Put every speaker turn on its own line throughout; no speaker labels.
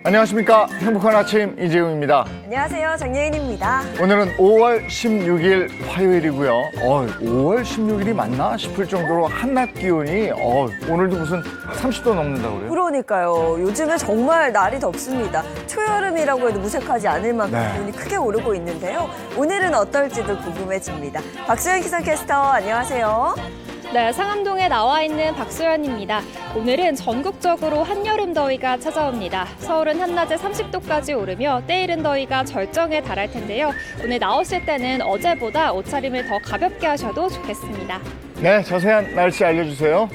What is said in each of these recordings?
안녕하십니까. 행복한 아침 이재용입니다.
안녕하세요. 정예인입니다.
오늘은 5월 16일 화요일이고요. 5월 16일이 맞나 싶을 정도로 한낮 기온이 오늘도 무슨 30도 넘는다고 그래요?
그러니까요. 요즘에 정말 날이 덥습니다. 초여름이라고 해도 무색하지 않을 만큼
네.
기온이 크게 오르고 있는데요. 오늘은 어떨지도 궁금해집니다. 박소연 기상캐스터 안녕하세요.
네, 상암동에 나와 있는 박소연입니다. 오늘은 전국적으로 한여름 더위가 찾아옵니다. 서울은 한낮에 30도까지 오르며 때이른 더위가 절정에 달할 텐데요. 오늘 나오실 때는 어제보다 옷차림을 더 가볍게 하셔도 좋겠습니다.
네, 자세한 날씨 알려주세요.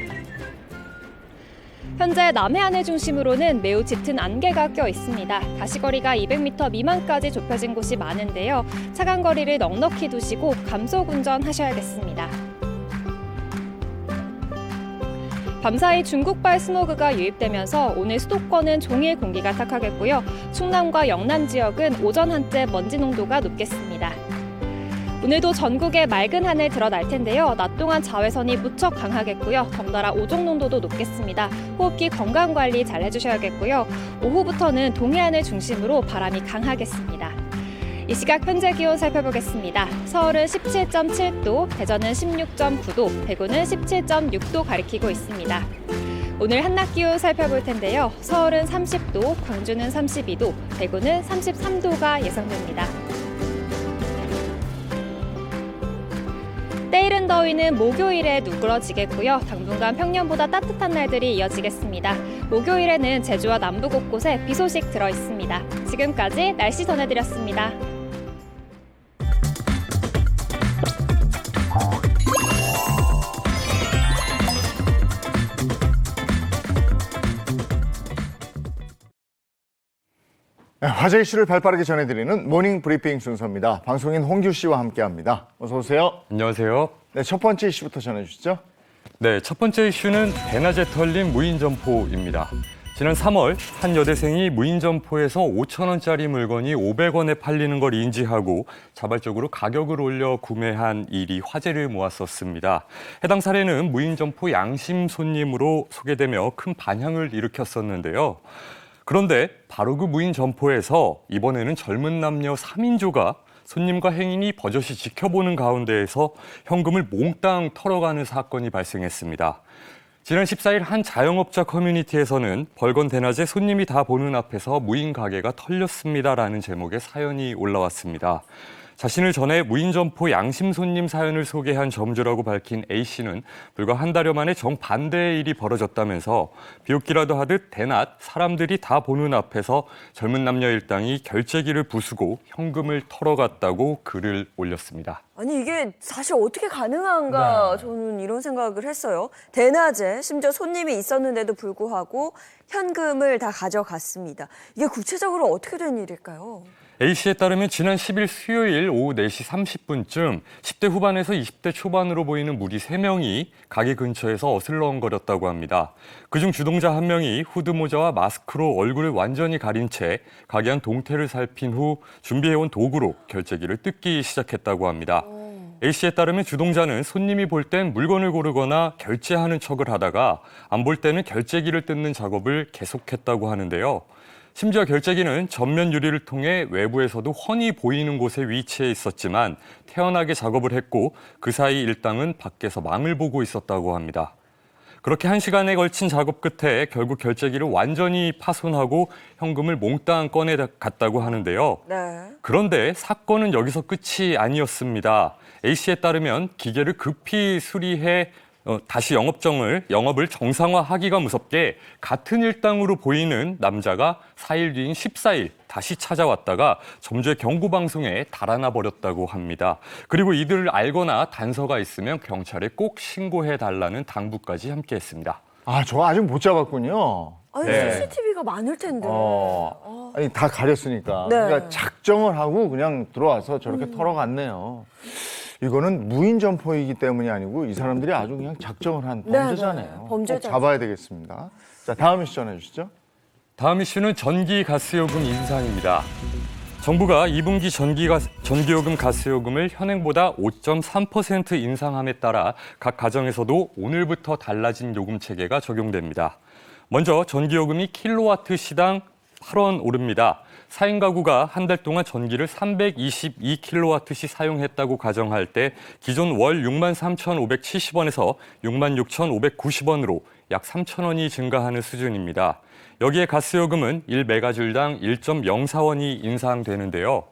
현재 남해안을 중심으로는 매우 짙은 안개가 껴 있습니다. 가시거리가 200m 미만까지 좁혀진 곳이 많은데요. 차간 거리를 넉넉히 두시고 감속 운전하셔야겠습니다. 밤사이 중국발 스모그가 유입되면서 오늘 수도권은 종일 공기가 탁하겠고요. 충남과 영남 지역은 오전 한때 먼지 농도가 높겠습니다. 오늘도 전국에 맑은 하늘 드러날 텐데요. 낮 동안 자외선이 무척 강하겠고요. 덩달아 오존 농도도 높겠습니다. 호흡기 건강관리 잘 해주셔야겠고요. 오후부터는 동해안을 중심으로 바람이 강하겠습니다. 이 시각 현재 기온 살펴보겠습니다. 서울은 17.7도, 대전은 16.9도, 대구는 17.6도 가리키고 있습니다. 오늘 한낮 기온 살펴볼 텐데요. 서울은 30도, 광주는 32도, 대구는 33도가 예상됩니다. 때이른 더위는 목요일에 누그러지겠고요. 당분간 평년보다 따뜻한 날들이 이어지겠습니다. 목요일에는 제주와 남부 곳곳에 비 소식 들어 있습니다. 지금까지 날씨 전해드렸습니다.
네, 화제 이슈를 발빠르게 전해드리는 모닝 브리핑 순서입니다. 방송인 홍규 씨와 함께합니다. 어서 오세요.
안녕하세요.
네, 첫 번째 이슈부터 전해주시죠.
네, 첫 번째 이슈는 대낮에 털린 무인점포입니다. 지난 3월 한 여대생이 무인점포에서 5,000원짜리 물건이 500원에 팔리는 걸 인지하고 자발적으로 가격을 올려 구매한 일이 화제를 모았었습니다. 해당 사례는 무인점포 양심 손님으로 소개되며 큰 반향을 일으켰었는데요. 그런데 바로 그 무인 점포에서 이번에는 젊은 남녀 3인조가 손님과 행인이 버젓이 지켜보는 가운데에서 현금을 몽땅 털어가는 사건이 발생했습니다. 지난 14일 한 자영업자 커뮤니티에서는 벌건 대낮에 손님이 다 보는 앞에서 무인 가게가 털렸습니다라는 제목의 사연이 올라왔습니다. 자신을 전에 무인점포 양심 손님 사연을 소개한 점주라고 밝힌 A씨는 불과 한 달여 만에 정반대의 일이 벌어졌다면서 비웃기라도 하듯 대낮 사람들이 다 보는 앞에서 젊은 남녀 일당이 결제기를 부수고 현금을 털어갔다고 글을 올렸습니다.
아니 이게 사실 어떻게 가능한가 저는 이런 생각을 했어요. 대낮에 심지어 손님이 있었는데도 불구하고 현금을 다 가져갔습니다. 이게 구체적으로 어떻게 된 일일까요?
A씨에 따르면 지난 10일 수요일 오후 4시 30분쯤 10대 후반에서 20대 초반으로 보이는 무리 3명이 가게 근처에서 어슬렁거렸다고 합니다. 그중 주동자 한 명이 후드모자와 마스크로 얼굴을 완전히 가린 채 가게 안 동태를 살핀 후 준비해온 도구로 결제기를 뜯기 시작했다고 합니다. A씨에 따르면 주동자는 손님이 볼 땐 물건을 고르거나 결제하는 척을 하다가 안 볼 때는 결제기를 뜯는 작업을 계속했다고 하는데요. 심지어 결제기는 전면 유리를 통해 외부에서도 훤히 보이는 곳에 위치해 있었지만 태연하게 작업을 했고 그 사이 일당은 밖에서 망을 보고 있었다고 합니다. 그렇게 1시간에 걸친 작업 끝에 결국 결제기를 완전히 파손하고 현금을 몽땅 꺼내갔다고 하는데요.
네.
그런데 사건은 여기서 끝이 아니었습니다. A씨에 따르면 기계를 급히 수리해 다시 영업을 정상화하기가 무섭게 같은 일당으로 보이는 남자가 4일 뒤인 14일 다시 찾아왔다가 점주의 경고방송에 달아나 버렸다고 합니다. 그리고 이들을 알거나 단서가 있으면 경찰에 꼭 신고해달라는 당부까지 함께했습니다.
저 아직 못 잡았군요.
아니
네.
CCTV가 많을 텐데.
아니 다 가렸으니까.
네.
그러니까 작정을 하고 그냥 들어와서 저렇게 털어갔네요. 이거는 무인 점포이기 때문이 아니고 이 사람들이 아주 그냥 작정을 한 범죄잖아요.
범죄자.
꼭 잡아야 되겠습니다. 자, 다음 이슈 전해주시죠.
다음 이슈는 전기 가스요금 인상입니다. 정부가 2분기 전기요금 가스요금을 현행보다 5.3% 인상함에 따라 각 가정에서도 오늘부터 달라진 요금 체계가 적용됩니다. 먼저 전기요금이 킬로와트 시당 8원 오릅니다. 4인 가구가 한 달 동안 전기를 322킬로와트씩 사용했다고 가정할 때 기존 월 63,570원에서 66,590원으로 약 3,000원이 증가하는 수준입니다. 여기에 가스요금은 1메가줄당 1.04원이 인상되는데요.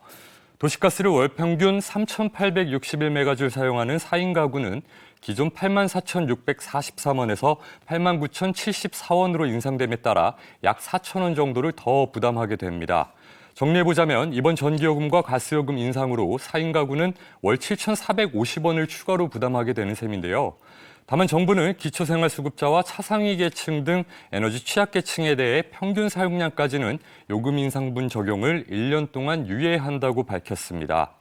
도시가스를 월 평균 3,861메가줄 사용하는 4인 가구는 기존 84,643원에서 89,074원으로 인상됨에 따라 약 4,000원 정도를 더 부담하게 됩니다. 정리해보자면 이번 전기요금과 가스요금 인상으로 4인 가구는 월 7,450원을 추가로 부담하게 되는 셈인데요. 다만 정부는 기초생활수급자와 차상위 계층 등 에너지 취약계층에 대해 평균 사용량까지는 요금 인상분 적용을 1년 동안 유예한다고 밝혔습니다.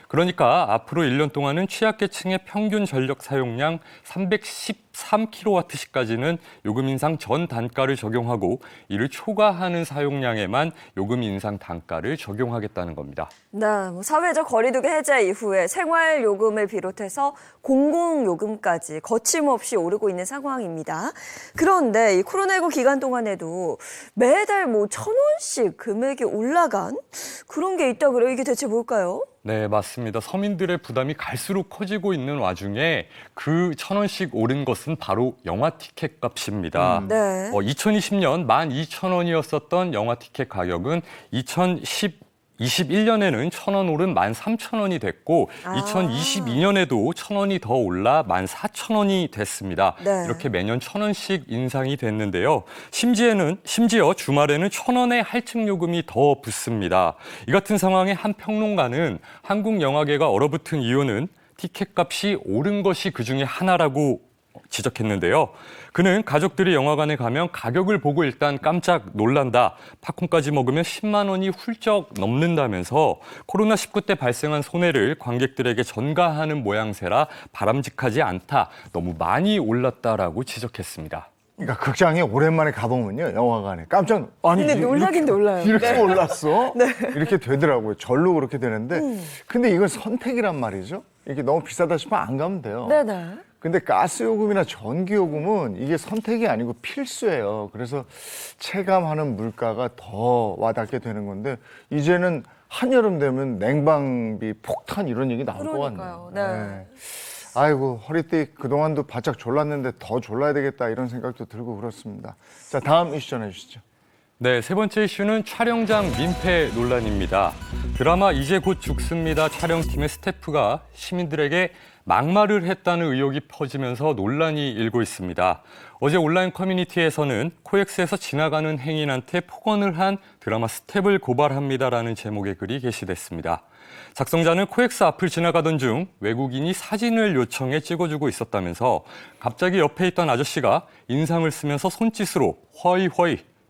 그러니까 앞으로 1년 동안은 취약계층의 평균 전력 사용량 313kWh까지는 요금 인상 전 단가를 적용하고 이를 초과하는 사용량에만 요금 인상 단가를 적용하겠다는 겁니다.
네, 사회적 거리두기 해제 이후에 생활요금을 비롯해서 공공요금까지 거침없이 오르고 있는 상황입니다. 그런데 이 코로나19 기간 동안에도 매달 1,000원씩 금액이 올라간 그런 게 있다 그래요. 이게 대체 뭘까요?
네, 맞습니다. 서민들의 부담이 갈수록 커지고 있는 와중에 그 1,000원씩 오른 것은 바로 영화 티켓 값입니다.
네.
2020년 12,000원이었었던 영화 티켓 가격은 2021년에는 1,000원 오른 13,000원이 됐고 2022년에도 1,000원이 더 올라 14,000원이 됐습니다.
네.
이렇게 매년 1,000원씩 인상이 됐는데요. 심지어 주말에는 1,000원의 할증요금이 더 붙습니다. 이 같은 상황에 한 평론가는 한국 영화계가 얼어붙은 이유는 티켓값이 오른 것이 그중에 하나라고 지적했는데요. 그는 가족들이 영화관에 가면 가격을 보고 일단 깜짝 놀란다. 팝콘까지 먹으면 10만 원이 훌쩍 넘는다면서 코로나19 때 발생한 손해를 관객들에게 전가하는 모양새라 바람직하지 않다. 너무 많이 올랐다라고 지적했습니다.
그러니까 극장에 오랜만에 가보면요, 영화관에 깜짝 아니
근데 놀라긴 놀라요.
이렇게
네.
올랐어? 이렇게 되더라고요. 절로 그렇게 되는데 근데 이건 선택이란 말이죠. 이게 너무 비싸다 싶으면 안 가면 돼요.
네네.
근데 가스요금이나 전기요금은 이게 선택이 아니고 필수예요. 그래서 체감하는 물가가 더 와닿게 되는 건데 이제는 한여름 되면 냉방비 폭탄 이런 얘기 나올 것 같네요.
그러니까요. 네.
아이고 허리띠 그동안도 바짝 졸랐는데 더 졸라야 되겠다 이런 생각도 들고 그렇습니다. 자, 다음 이슈 전해주시죠.
네, 세 번째 이슈는 촬영장 민폐 논란입니다. 드라마 이제 곧 죽습니다 촬영팀의 스태프가 시민들에게 막말을 했다는 의혹이 퍼지면서 논란이 일고 있습니다. 어제 온라인 커뮤니티에서는 코엑스에서 지나가는 행인한테 폭언을 한 드라마 스태프를 고발합니다라는 제목의 글이 게시됐습니다. 작성자는 코엑스 앞을 지나가던 중 외국인이 사진을 요청해 찍어주고 있었다면서 갑자기 옆에 있던 아저씨가 인상을 쓰면서 손짓으로 허이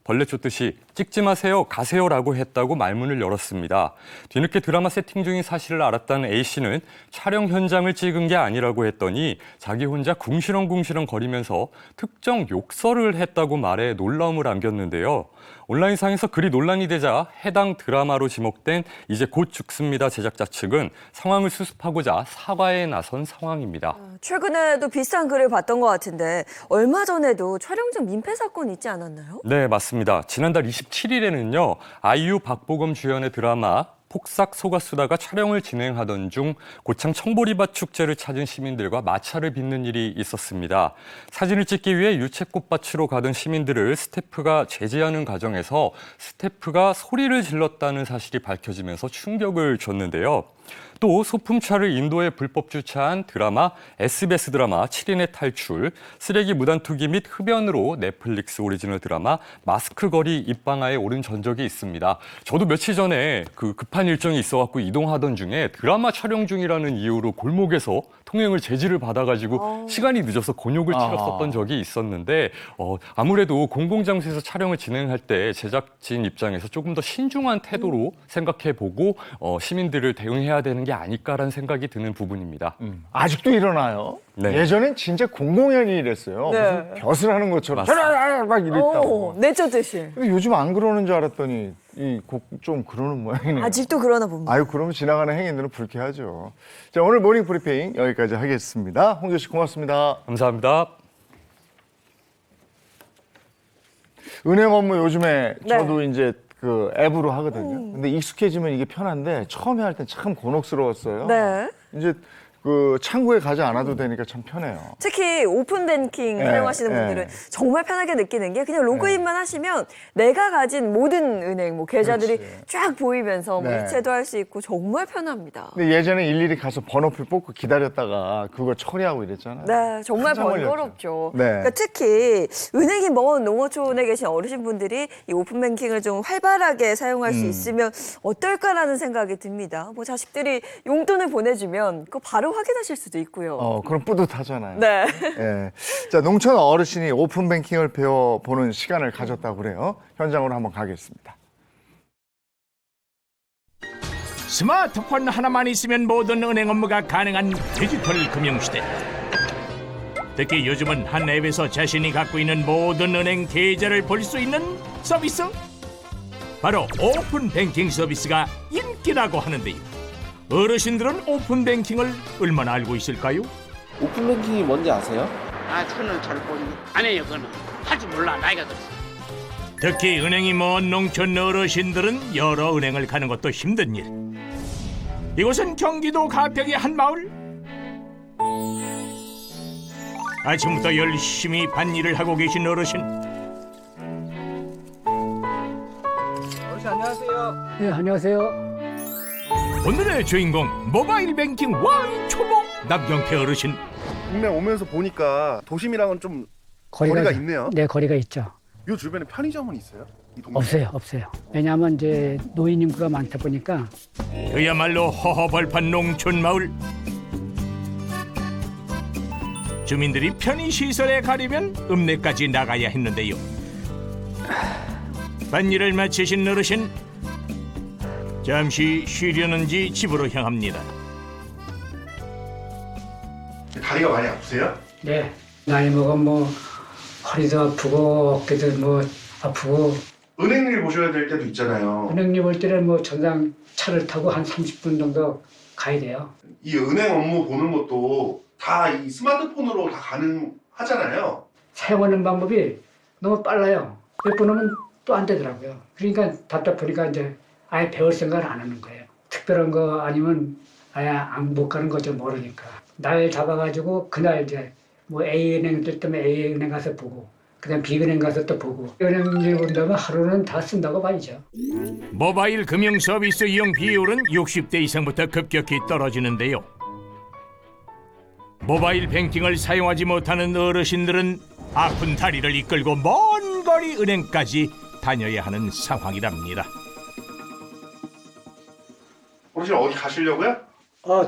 벌레 쫓듯이 찍지 마세요, 가세요라고 했다고 말문을 열었습니다. 뒤늦게 드라마 세팅 중인 사실을 알았다는 A씨는 촬영 현장을 찍은 게 아니라고 했더니 자기 혼자 궁시렁궁시렁 거리면서 특정 욕설을 했다고 말해 놀라움을 안겼는데요. 온라인상에서 글이 논란이 되자 해당 드라마로 지목된 이제 곧 죽습니다 제작자 측은 상황을 수습하고자 사과에 나선 상황입니다.
최근에도 비슷한 글을 봤던 것 같은데 얼마 전에도 촬영장 민폐 사건 있지 않았나요?
네, 맞습니다. 지난달 27일에는요. 아이유 박보검 주연의 드라마 폭삭 속았수다가 촬영을 진행하던 중 고창 청보리밭 축제를 찾은 시민들과 마찰을 빚는 일이 있었습니다. 사진을 찍기 위해 유채꽃밭으로 가던 시민들을 스태프가 제지하는 과정에서 스태프가 소리를 질렀다는 사실이 밝혀지면서 충격을 줬는데요. 또 소품차를 인도에 불법 주차한 드라마 SBS 드라마 7인의 탈출, 쓰레기 무단 투기 및 흡연으로 넷플릭스 오리지널 드라마 마스크걸이 입방아에 오른 전적이 있습니다. 저도 며칠 전에 급한 일정이 있어갖고 이동하던 중에 드라마 촬영 중이라는 이유로 골목에서 통행을 제지를 받아가지고 시간이 늦어서 곤욕을 치렀었던 적이 있었는데 아무래도 공공장소에서 촬영을 진행할 때 제작진 입장에서 조금 더 신중한 태도로 생각해보고 시민들을 대응해야 되는 게 아닐까라는 생각이 드는 부분입니다.
아직도 일어나요?
네.
예전엔 진짜 공공연히 이랬어요.
네.
무슨 벼슬 하는 것처럼
맞습니다.
막 이랬다고.
내쫓듯이.
근데 요즘 안 그러는 줄 알았더니 좀 그러는 모양이네요.
아직도 그러나 봅니다.
아유, 그러면 지나가는 행인들은 불쾌하죠. 자, 오늘 모닝 브리핑 여기까지 하겠습니다. 홍조 씨 고맙습니다.
감사합니다.
은행 업무 요즘에
네.
저도 이제 그 앱으로 하거든요. 근데 익숙해지면 이게 편한데 처음에 할 땐 참 곤혹스러웠어요.
네.
이제 그 창구에 가지 않아도 되니까 참 편해요.
특히 오픈 뱅킹
네,
사용하시는
네.
분들은 정말 편하게 느끼는 게 그냥 로그인만 하시면 내가 가진 모든 은행 뭐 계좌들이
그렇지.
쫙 보이면서 뭐
네.
이체도 할 수 있고 정말 편합니다.
근데 예전에 일일이 가서 번호표 뽑고 기다렸다가 그거 처리하고 이랬잖아요.
네, 정말
한참 걸렸죠.
번거롭죠.
네.
그러니까 특히 은행이 먼 농어촌에 계신 어르신분들이 이 오픈뱅킹을 좀 활발하게 사용할 수 있으면 어떨까라는 생각이 듭니다. 뭐 자식들이 용돈을 보내주면 그거 바로 확인하실 수도 있고요.
그럼 뿌듯하잖아요.
네.
예. 자, 농촌 어르신이 오픈 뱅킹을 배워보는 시간을 가졌다고 그래요. 현장으로 한번 가겠습니다.
스마트폰 하나만 있으면 모든 은행 업무가 가능한 디지털 금융시대. 특히 요즘은 한 앱에서 자신이 갖고 있는 모든 은행 계좌를 볼 수 있는 서비스, 바로 오픈 뱅킹 서비스가 인기라고 하는데요. 어르신들은 오픈 뱅킹을 얼마나 알고 있을까요?
오픈뱅킹이 뭔지 아세요?
아, 저는 잘 모르겠. 안 해요, 그거는. 할 줄 몰라, 나이가 들어서.
특히 은행이 먼 농촌 어르신들은 여러 은행을 가는 것도 힘든 일. 이곳은 경기도 가평의 한 마을. 아침부터 열심히 밭일을 하고 계신 어르신.
네, 안녕하세요.
오늘의 주인공 모바일 뱅킹 왕초보 남경태 어르신.
동네 오면서 보니까 도심이랑은 좀 거리가 있네요.
네, 거리가 있죠.
요 주변에 편의점은 있어요? 이 동네?
없어요. 왜냐하면 이제 노인 인구가 많다 보니까
그야말로 허허벌판 농촌 마을. 주민들이 편의시설에 가려면 읍내까지 나가야 했는데요. 밭일을 마치신 어르신, 잠시 쉬려는지 집으로 향합니다.
다리가 많이 아프세요?
네, 나이 먹으면 뭐 허리도 아프고 어깨도 뭐 아프고
은행 일 보셔야 될 때도 있잖아요.
은행님 올 때는 뭐 전장 차를 타고 한 30분 정도 가야 돼요.
이 은행 업무 보는 것도 다 이 스마트폰으로 다 가능하잖아요.
사용하는 방법이 너무 빨라요. 몇 번 오면 또 안 되더라고요. 그러니까 답답하니까 이제 아예 배울 생각을 안 하는 거예요. 특별한 거 아니면 아예 못 가는 거죠, 모르니까. 날 잡아가지고 그날 이제 뭐 A은행 뜰 때면 A은행 가서 보고 그다음 B은행 가서 또 보고 은행을 본다면 하루는 다 쓴다고 봐야죠.
모바일 금융 서비스 이용 비율은 60대 이상부터 급격히 떨어지는데요. 모바일 뱅킹을 사용하지 못하는 어르신들은 아픈 다리를 이끌고 먼 거리 은행까지 다녀야 하는 상황이랍니다.
어르신 어디 가시려고요?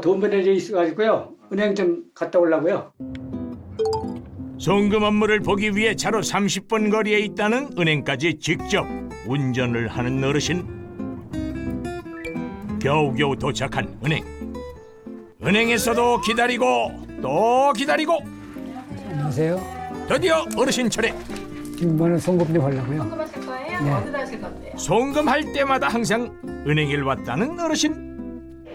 돈 보내져 있어가지고요. 은행 좀 갔다 오려고요.
송금 업무를 보기 위해 차로 30분 거리에 있다는 은행까지 직접 운전을 하는 어르신. 겨우겨우 도착한 은행. 은행에서도 기다리고 또 기다리고
안녕하세요.
드디어 어르신 차례.
이번에 송금 좀 하려고요.
송금하실 거예요?
네.
어디다 하실 건데요?
송금할 때마다 항상 은행에 왔다는 어르신.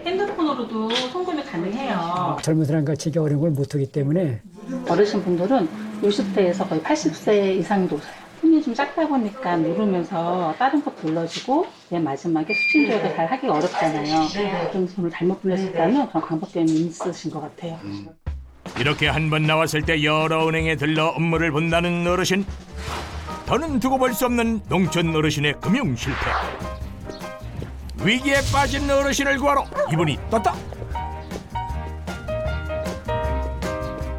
핸드폰으로도 송금이 가능해요.
젊은 사람 같이 어려운 걸 못하기 때문에
어르신분들은 60세에서 거의 80세 이상도 오세요. 손이 좀 작다 보니까 누르면서 다른 것 불러주고 맨 마지막에 수신 조회를 잘 하기 어렵잖아요. 그럼 손을 잘못 불렀을까는 그런 방법 때문에 있으신 것 같아요.
이렇게 한 번 나왔을 때 여러 은행에 들러 업무를 본다는 어르신. 더는 두고 볼 수 없는 농촌 어르신의 금융 실패. 위기에 빠진 어르신을 구하러 이분이 떴다.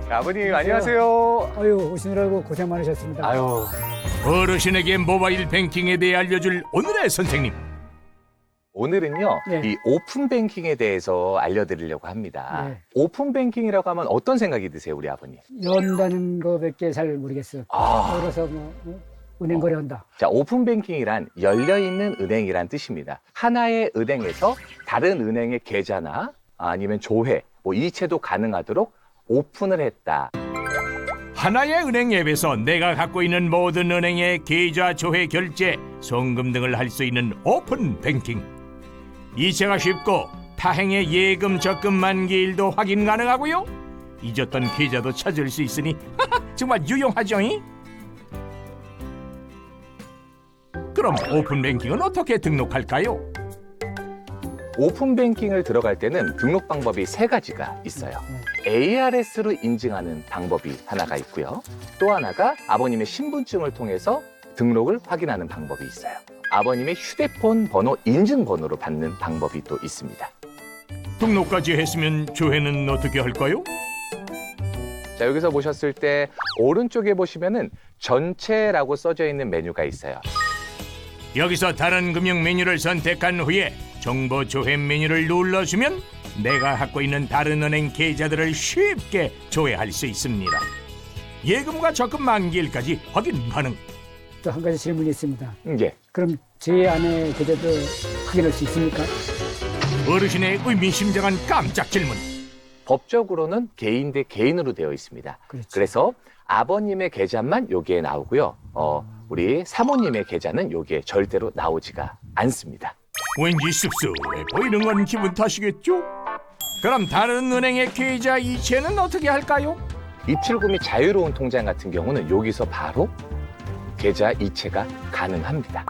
아버님 안녕하세요.
아유 오시느라고 고생 많으셨습니다.
아유.
어르신에게 모바일 뱅킹에 대해 알려줄 오늘의 선생님.
오늘은요,
네.
이 오픈 뱅킹에 대해서 알려드리려고 합니다.
네.
오픈 뱅킹이라고 하면 어떤 생각이 드세요, 우리 아버님?
연다는 거밖에 잘 모르겠어요.
아.
그래서 은행 거래한다.
자, 오픈 뱅킹이란 열려있는 은행이란 뜻입니다. 하나의 은행에서 다른 은행의 계좌나 아니면 조회, 이체도 가능하도록 오픈을 했다.
하나의 은행 앱에서 내가 갖고 있는 모든 은행의 계좌, 조회, 결제, 송금 등을 할 수 있는 오픈 뱅킹. 이체가 쉽고 타행의 예금, 적금 만기일도 확인 가능하고요. 잊었던 계좌도 찾을 수 있으니 정말 유용하죠? 그럼 오픈 뱅킹은 어떻게 등록할까요?
오픈 뱅킹을 들어갈 때는 등록 방법이 3가지가 있어요. ARS로 인증하는 방법이 하나가 있고요. 또 하나가 아버님의 신분증을 통해서 등록을 확인하는 방법이 있어요. 아버님의 휴대폰 번호 인증번호로 받는 방법이 또 있습니다.
등록까지 했으면 조회는 어떻게 할까요?
자, 여기서 보셨을 때 오른쪽에 보시면은 전체라고 써져 있는 메뉴가 있어요.
여기서 다른 금융 메뉴를 선택한 후에 정보 조회 메뉴를 눌러주면 내가 갖고 있는 다른 은행 계좌들을 쉽게 조회할 수 있습니다. 예금과 적금 만기일까지 확인 가능.
또 한 가지 질문이 있습니다.
예.
그럼 제 아내 계좌도 확인할 수 있습니까?
어르신의 의미심장한 깜짝 질문.
법적으로는 개인 대 개인으로 되어 있습니다.
그렇죠.
그래서 아버님의 계좌만 여기에 나오고요. 우리 사모님의 계좌는 여기에 절대로 나오지가 않습니다.
왠지 씁쓸해 보이는 건 기분 탓이겠죠? 그럼 다른 은행의 계좌 이체는 어떻게 할까요?
입출금 및 자유로운 통장 같은 경우는 여기서 바로 계좌 이체가 가능합니다.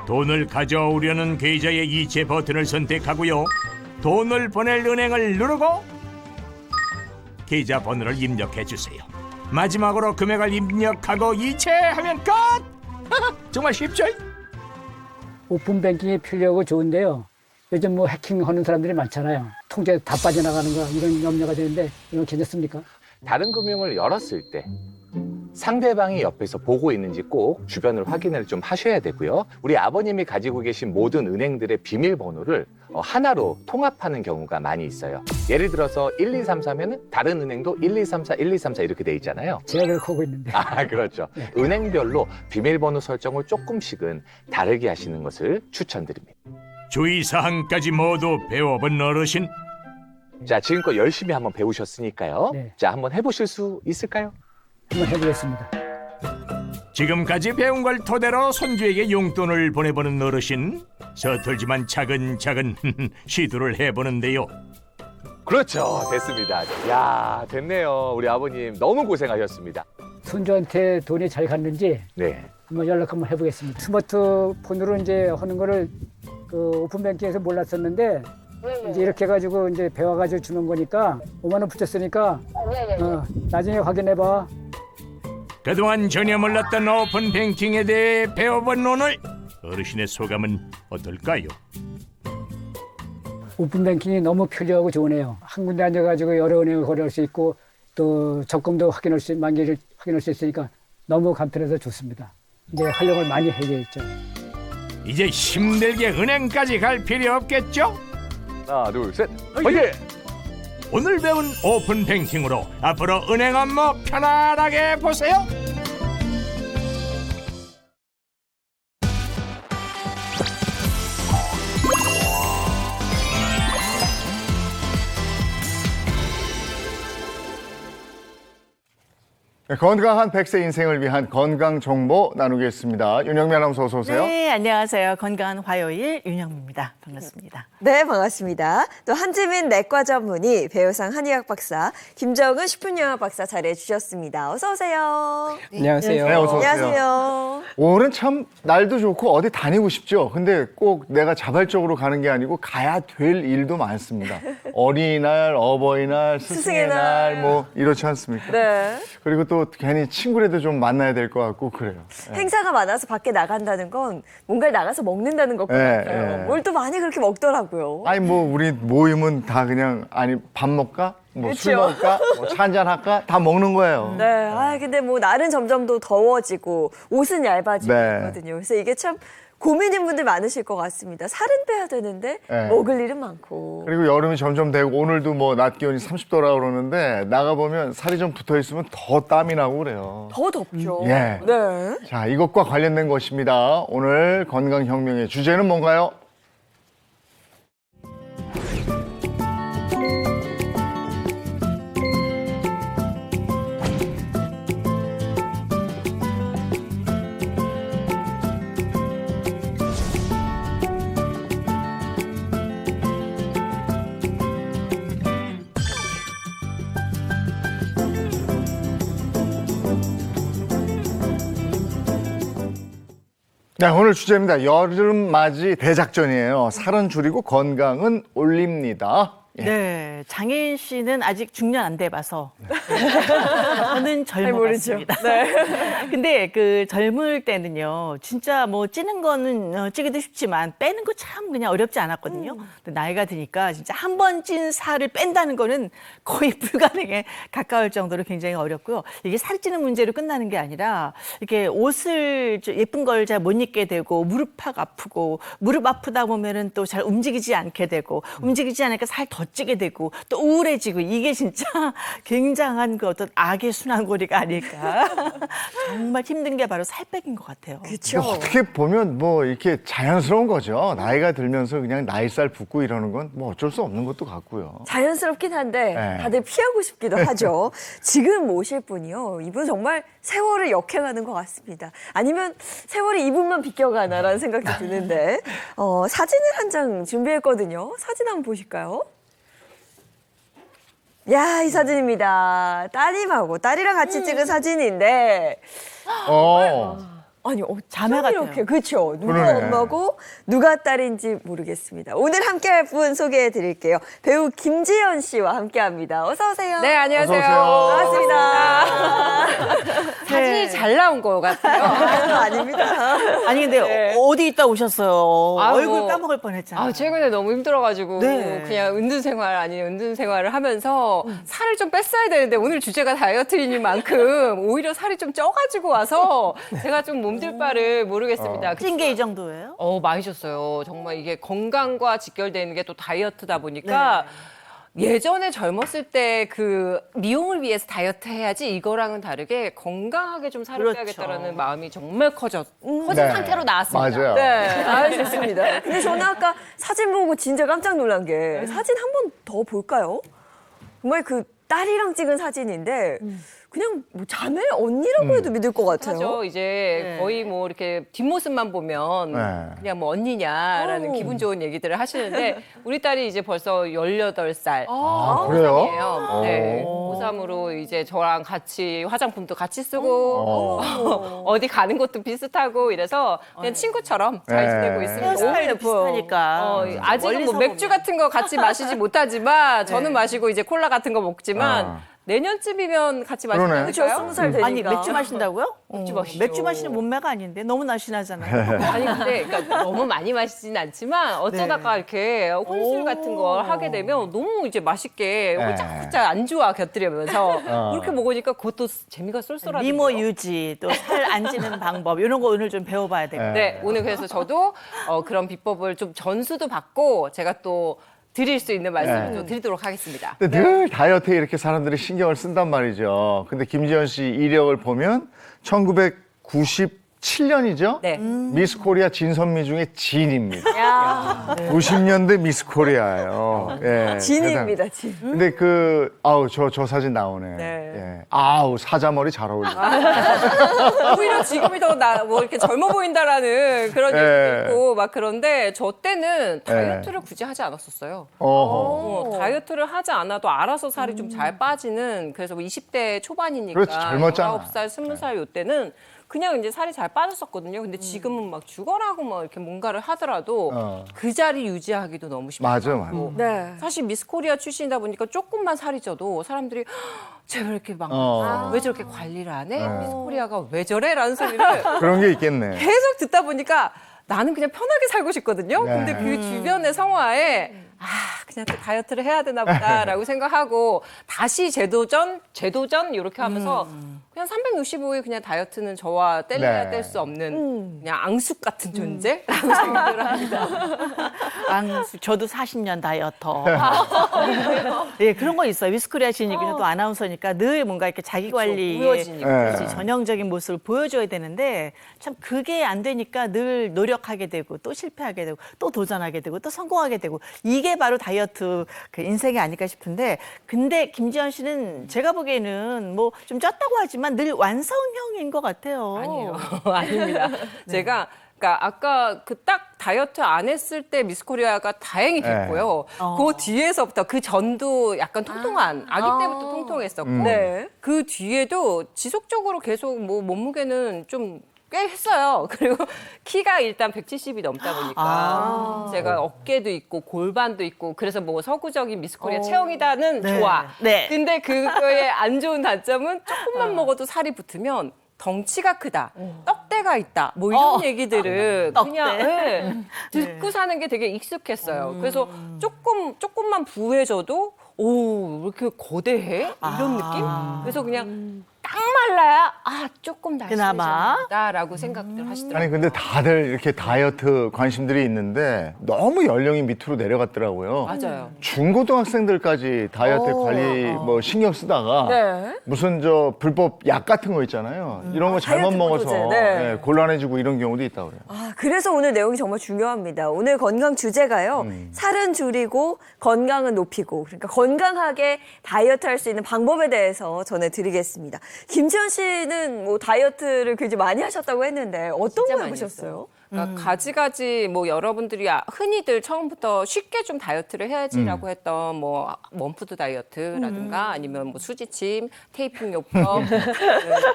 돈을 가져오려는 계좌의 이체 버튼을 선택하고요. 돈을 보낼 은행을 누르고 계좌 번호를 입력해 주세요. 마지막으로 금액을 입력하고 이체하면 끝! 정말 쉽죠?
오픈 뱅킹이 편리하고 좋은데요. 요즘 해킹하는 사람들이 많잖아요. 통장에 다 빠져나가는 거 이런 염려가 되는데 이건 괜찮습니까?
다른 금융을 열었을 때 상대방이 옆에서 보고 있는지 꼭 주변을 확인을 좀 하셔야 되고요. 우리 아버님이 가지고 계신 모든 은행들의 비밀번호를 하나로 통합하는 경우가 많이 있어요. 예를 들어서 1233이면 다른 은행도 1234, 1234 이렇게 돼 있잖아요.
제가 그렇게 하고 있는데.
그렇죠. 은행별로 비밀번호 설정을 조금씩은 다르게 하시는 것을 추천드립니다.
주의사항까지 모두 배워본 어르신.
자, 지금껏 열심히 한번 배우셨으니까요.
네.
자, 한번 해보실 수 있을까요?
한번 해보겠습니다.
지금까지 배운 걸 토대로 손주에게 용돈을 보내보는 어르신. 서툴지만 차근차근 시도를 해보는데요.
그렇죠. 됐습니다. 야, 됐네요. 우리 아버님 너무 고생하셨습니다.
손주한테 돈이 잘 갔는지
네.
한번 연락 한번 해보겠습니다. 스마트폰으로 이제 하는 거를 그 오픈뱅킹에서 몰랐었는데 이제 이렇게 해가지고 이제 배워가지고 주는 거니까 5만 원 붙였으니까 나중에 확인해봐.
그동안 전혀 몰랐던 오픈 뱅킹에 대해 배워본 오늘 어르신의 소감은 어떨까요?
오픈뱅킹이 너무 편리하고 좋으네요. 한 군데 앉아가지고 여러 은행을 거래할 수 있고 또 적금도 만기를 확인할 수 있으니까 너무 간편해서 좋습니다. 이제 활용을 많이 해야겠죠.
이제 힘들게 은행까지 갈 필요 없겠죠?
하나, 둘, 셋. 화이팅!
오늘 배운 오픈 뱅킹으로 앞으로 은행 업무 편안하게 보세요.
건강한 100세 인생을 위한 건강 정보 나누겠습니다. 윤영미 아나운서 어서 오세요.
네, 안녕하세요. 건강한 화요일 윤영미입니다. 반갑습니다.
네, 반갑습니다. 또 한지민 내과 전문의 배우상 한의학 박사 김정은 식품영양 박사 자리해 주셨습니다. 어서 오세요.
안녕하세요. 네, 어서 오세요.
안녕하세요.
오늘은 참 날도 좋고 어디 다니고 싶죠. 근데 꼭 내가 자발적으로 가는 게 아니고 가야 될 일도 많습니다. 어린이날, 어버이날, 스승의 날, 뭐 이렇지 않습니까?
네.
그리고 또 괜히 친구라도 좀 만나야 될 것 같고 그래요. 네.
행사가 많아서 밖에 나간다는 건 뭔가를 나가서 먹는다는 것 같아요.
네.
뭘 또 많이 그렇게 먹더라고요.
아니 뭐 우리 모임은 다 그냥 아니 밥 먹까? 뭐
그쵸.
술 먹을까? 뭐 차 한잔 할까? 다 먹는 거예요.
네, 근데 뭐 날은 점점 더 더워지고 옷은 얇아지고
네.
있거든요. 그래서 이게 참 고민인 분들 많으실 것 같습니다. 살은 빼야 되는데
네.
먹을 일은 많고.
그리고 여름이 점점 되고 오늘도 뭐 낮 기온이 30도라 그러는데 나가보면 살이 좀 붙어 있으면 더 땀이 나고 그래요.
더 덥죠.
예.
네.
자, 이것과 관련된 것입니다. 오늘 건강혁명의 주제는 뭔가요? 네, 오늘 주제입니다. 여름 맞이 대작전이에요. 살은 줄이고 건강은 올립니다. 예.
네, 장혜인 씨는 아직 중년 안 돼봐서 저는 젊어봤습니다. 근데 그 젊을 때는요, 진짜 뭐 찌는 거는 찌기도 쉽지만 빼는 거 참 그냥 어렵지 않았거든요. 근데 나이가 드니까 진짜 한 번 찐 살을 뺀다는 거는 거의 불가능에 가까울 정도로 굉장히 어렵고요. 이게 살이 찌는 문제로 끝나는 게 아니라 이렇게 옷을 예쁜 걸 잘 못 입게 되고 무릎팍 아프고 무릎 아프다 보면은 또 잘 움직이지 않게 되고 움직이지 않으니까 살 더 찌게 되고 또 우울해지고 이게 진짜 굉장한 그 어떤 악의 순환고리가 아닐까. 정말 힘든 게 바로 살 빼기인 것 같아요.
그렇죠.
어떻게 보면 뭐 이렇게 자연스러운 거죠. 나이가 들면서 그냥 나이살 붓고 이러는 건 뭐 어쩔 수 없는 것도 같고요.
자연스럽긴 한데
네.
다들 피하고 싶기도 하죠. 지금 모실 분이요. 이분 정말 세월을 역행하는 것 같습니다. 아니면 세월이 이분만 비껴가나라는 생각도 드는데 사진을 한 장 준비했거든요. 사진 한번 보실까요? 야, 이 사진입니다. 따님하고 딸이랑 같이 찍은 사진인데 아니,
자매
어쩜
같아요.
이렇게 그렇죠. 누가
그러네.
엄마고 누가 딸인지 모르겠습니다. 오늘 함께할 분 소개해 드릴게요. 배우 김지연 씨와 함께합니다. 어서 오세요.
네, 안녕하세요.
어서 오세요.
반갑습니다.
사진이 잘 나온 것 같아요.
아닙니다.
아니 근데 어디 있다 오셨어요?
아이고.
얼굴 까먹을 뻔했잖아요.
최근에 너무 힘들어가지고
네.
그냥 은둔 생활 아닌 은둔 생활을 하면서 살을 좀 뺐어야 되는데 오늘 주제가 다이어트이니만큼 오히려 살이 좀 쪄가지고 와서 제가 좀 몸둘 바를 모르겠습니다.
찐 게 이 정도예요?
많이 쪘어요. 정말 이게 건강과 직결되는 게 또 다이어트다 보니까 예전에 젊었을 때 그 미용을 위해서 다이어트 해야지 이거랑은 다르게 건강하게 좀 살을
그렇죠.
빼야겠다라는 마음이 정말 커진
네.
상태로 나왔습니다.
맞아요.
네, 좋습니다. 근데 저는 아까 사진 보고 진짜 깜짝 놀란 게 사진 한 번 더 볼까요? 정말 그 딸이랑 찍은 사진인데 그냥 뭐 자매 언니라고 해도 믿을 것 같아요.
하죠. 이제
네.
거의 뭐 이렇게 뒷모습만 보면
네.
그냥 뭐 언니냐라는
오.
기분 좋은 얘기들을 하시는데 우리 딸이 이제 벌써 18살.
아, 그래요?
고3이에요. 네. 고3으로 이제 저랑 같이 화장품도 같이 쓰고 어디 가는 것도 비슷하고 이래서 그냥 친구처럼 잘
네.
지내고 있습니다.
헤어스타일도 비슷하니까.
아직은 뭐
멀리서
맥주
보면.
같은 거 같이 마시지 못하지만 저는 마시고 이제 콜라 같은 거 먹지만 내년쯤이면 같이
그러네.
마시는
그렇죠. 20살 되니까.
아니 맥주 마신다고요?
맥주 마시죠.
맥주 마시는 몸매가 아닌데 너무 날씬하잖아요.
아니 근데 그러니까 너무 많이 마시진 않지만 어쩌다가 이렇게 혼술 같은 걸 하게 되면 너무 이제 맛있게 홀짝홀짝 안주와 곁들이면서 그렇게 먹으니까 그것도 재미가 쏠쏠하더라고요.
미모 유지, 또 살 안 찌는 방법 이런 거 오늘 좀 배워봐야 되겠네요.
네, 오늘 그래서 저도 그런 비법을 좀 전수도 받고 제가 또 드릴 수 있는 말씀을 좀 드리도록 하겠습니다.
근데 늘 다이어트에 이렇게 사람들이 신경을 쓴단 말이죠. 근데 김지연 씨 이력을 보면 1997년이죠?
네.
미스 코리아 진선미 중에 진입니다.
야,
90년대 미스 코리아예요. 예,
진입니다, 진.
근데 저 사진 나오네.
네.
예. 사자머리 잘 어울린다.
오히려 지금이 더 뭐 이렇게 젊어 보인다라는 그런 얘기도 있고 막 그런데 저 때는 다이어트를 굳이 하지 않았었어요. 다이어트를 하지 않아도 알아서 살이 좀 잘 빠지는 그래서 뭐 20대 초반이니까
그렇지, 젊었잖아.
19살, 20살 요때는 그냥 이제 살이 잘 빠졌었거든요. 근데 지금은 막 죽어라고 막 이렇게 뭔가를 하더라도 그 자리 유지하기도 너무 쉽지
맞아.
않고
네.
사실 미스 코리아 출신이다 보니까 조금만 살이 쪄도 사람들이 쟤 왜 이렇게 막 왜 저렇게 관리를 안 해? 미스 코리아가 왜 저래? 라는 소리를
그런 게 있겠네.
계속 듣다 보니까 나는 그냥 편하게 살고 싶거든요.
네.
근데 그 주변의 성화에 그냥 또 다이어트를 해야 되나 보다라고 생각하고 다시 재도전 이렇게 하면서 그냥 365일 그냥 다이어트는 저와 뗄래야 뗄 수 없는 그냥 앙숙 같은 존재라고 생각을 합니다.
앙숙, 저도 40년 다이어터. 네, 그런 거 있어요. 위스코리아시니까 저도 아나운서니까 늘 뭔가 이렇게 자기 관리에
보여지니까.
전형적인 모습을 보여줘야 되는데 참 그게 안 되니까 늘 노력하게 되고 또 실패하게 되고 또 도전하게 되고 또 성공하게 되고 이게 바로 다이어트 그 인생이 아닐까 싶은데 근데 김지연 씨는 제가 보기에는 뭐 좀 쪘다고 하지만 늘 완성형인 것 같아요.
아니에요. 아닙니다. 제가 그러니까 아까 그 딱 다이어트 안 했을 때 미스코리아가 다행히 됐고요. 그 뒤에서부터 그 전도 약간 통통한 아기 때부터 통통했었고 그 뒤에도 지속적으로 계속 뭐 몸무게는 좀 꽤 했어요. 그리고 키가 일단 170이 넘다 보니까 제가 어깨도 있고 골반도 있고 그래서 뭐 서구적인 미스코리아 체형이다는 좋아. 근데 그거의 안 좋은 단점은 조금만 먹어도 살이 붙으면 덩치가 크다, 떡대가 있다, 뭐 이런 얘기들을 그냥 듣고 사는 게 되게 익숙했어요. 그래서 조금만 부해져도 오, 왜 이렇게 거대해? 이런 느낌? 그래서 그냥 딱 말라야 조금 날씬해졌다라고 생각들 하시더라고요.
아니 근데 다들 이렇게 다이어트 관심들이 있는데 너무 연령이 밑으로 내려갔더라고요.
맞아요.
중고등학생들까지 다이어트 관리 뭐 신경 쓰다가 무슨 저 불법 약 같은 거 있잖아요. 이런 거 잘못
다이어트
먹어서
포도제.
곤란해지고 이런 경우도 있다고 그래요.
그래서 오늘 내용이 정말 중요합니다. 오늘 건강 주제가요. 살은 줄이고 건강은 높이고 그러니까 건강하게 다이어트 할 수 있는 방법에 대해서 전해드리겠습니다. 김지연 씨는 뭐 다이어트를 굉장히 많이 하셨다고 했는데 어떤 거 해보셨어요?
그러니까 가지가지 뭐 여러분들이 흔히들 처음부터 쉽게 좀 다이어트를 해야지라고 했던 뭐 원푸드 다이어트라든가 아니면 뭐 수지침, 테이핑 요법,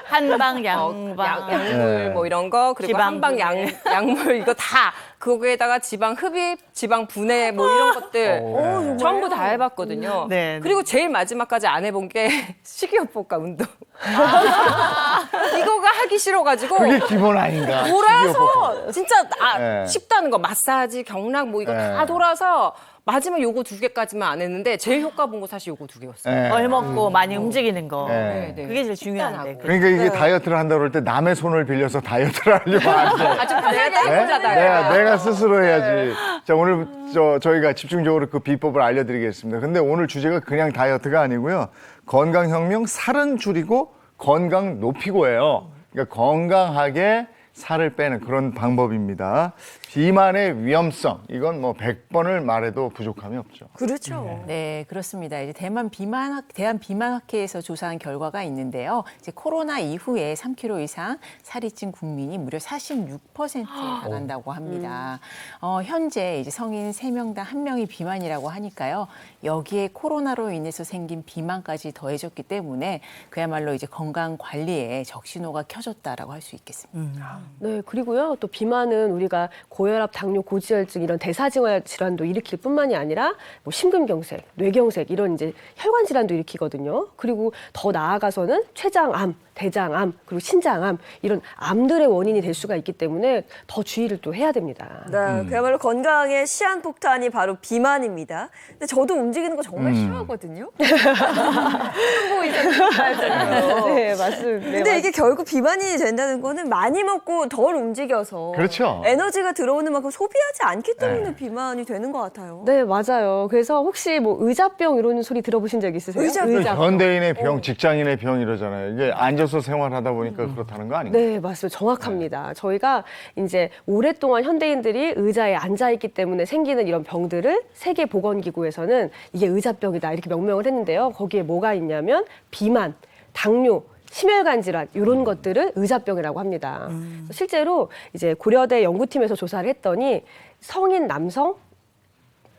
한방 양방,
약물 뭐 이런 거 그리고 한방 약물 이거 다 거기에다가 지방 흡입, 지방 분해 뭐 이런 것들 전부 다 해봤거든요. 그리고 제일 마지막까지 안 해본 게 식이요법과 운동. 이거가 하기 싫어가지고
그게 기본 아닌가?
돌아서 진짜 쉽다는 거 마사지, 경락 뭐 이거 다 돌아서 마지막 요거 2개까지만 안 했는데 제일 효과 본 거 사실 요거 2개였어요.
덜 먹고 많이 움직이는 거. 그게 제일 중요한데.
그러니까 이게 다이어트를 한다고 할 때 남의 손을 빌려서 다이어트를 하려고 안 돼.
아주 편하게 해보자다가.
내가 스스로 해야지. 자, 오늘 저희가 집중적으로 그 비법을 알려드리겠습니다. 근데 오늘 주제가 그냥 다이어트가 아니고요. 건강혁명 살은 줄이고 건강 높이고예요. 그러니까 건강하게 살을 빼는 그런 방법입니다. 비만의 위험성, 이건 뭐 100번을 말해도 부족함이 없죠.
그렇죠.
네, 그렇습니다. 이제 대한비만학회에서 조사한 결과가 있는데요. 이제 코로나 이후에 3kg 이상 살이 찐 국민이 무려 46%에 달한다고 합니다. 현재 이제 성인 3명당 1명이 비만이라고 하니까요. 여기에 코로나로 인해서 생긴 비만까지 더해졌기 때문에 그야말로 이제 건강 관리에 적신호가 켜졌다라고 할 수 있겠습니다.
네, 그리고요. 또 비만은 우리가 고혈압, 당뇨, 고지혈증 이런 대사증후군 질환도 일으킬 뿐만이 아니라 뭐 심근경색, 뇌경색 이런 이제 혈관 질환도 일으키거든요. 그리고 더 나아가서는 췌장암, 대장암, 그리고 신장암 이런 암들의 원인이 될 수가 있기 때문에 더 주의를 또 해야 됩니다.
네, 그야말로 건강의 시한폭탄이 바로 비만입니다. 근데 저도 움직이는 거 정말 싫어하거든요.
네, 맞습니다.
근데 이게 결국 비만이 된다는 거는 많이 먹고 덜 움직여서
그렇죠.
에너지가 들어오는 만큼 소비하지 않기 때문에 비만이 되는 것 같아요.
네, 맞아요. 그래서 혹시 뭐 의자병 이런 소리 들어보신 적 있으세요?
의자병.
현대인의 병, 직장인의 병 이러잖아요. 이게 앉아서 생활하다 보니까 그렇다는 거 아닌가요?
네, 맞습니다. 정확합니다. 저희가 이제 오랫동안 현대인들이 의자에 앉아 있기 때문에 생기는 이런 병들을 세계보건기구에서는 이게 의자병이다 이렇게 명명을 했는데요. 거기에 뭐가 있냐면 비만, 당뇨, 심혈관 질환 이런 것들을 의자병이라고 합니다. 실제로 이제 고려대 연구팀에서 조사를 했더니 성인 남성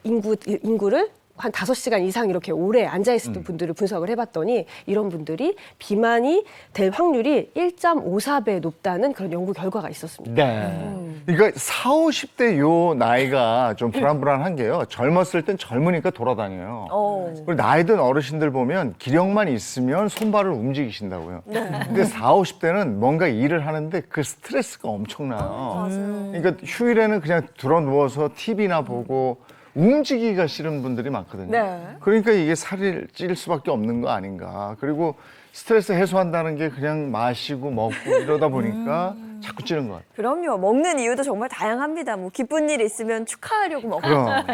인구를 한 5시간 이상 이렇게 오래 앉아있을 분들을 분석을 해봤더니 이런 분들이 비만이 될 확률이 1.54배 높다는 그런 연구 결과가 있었습니다.
네. 그러니까 40, 50대 요 나이가 좀 불안불안한 게요. 젊었을 땐 젊으니까 돌아다녀요. 그리고 나이 든 어르신들 보면 기력만 있으면 손발을 움직이신다고요. 근데 40, 50대는 뭔가 일을 하는데 그 스트레스가 엄청나요. 그러니까 휴일에는 그냥 들어 누워서 TV나 보고 움직이기가 싫은 분들이 많거든요.
네.
그러니까 이게 살이 찔 수밖에 없는 거 아닌가. 그리고 스트레스 해소한다는 게 그냥 마시고 먹고 이러다 보니까 자꾸 찌는 것 같아요.
그럼요. 먹는 이유도 정말 다양합니다. 뭐 기쁜 일 있으면 축하하려고 먹고,
그럼.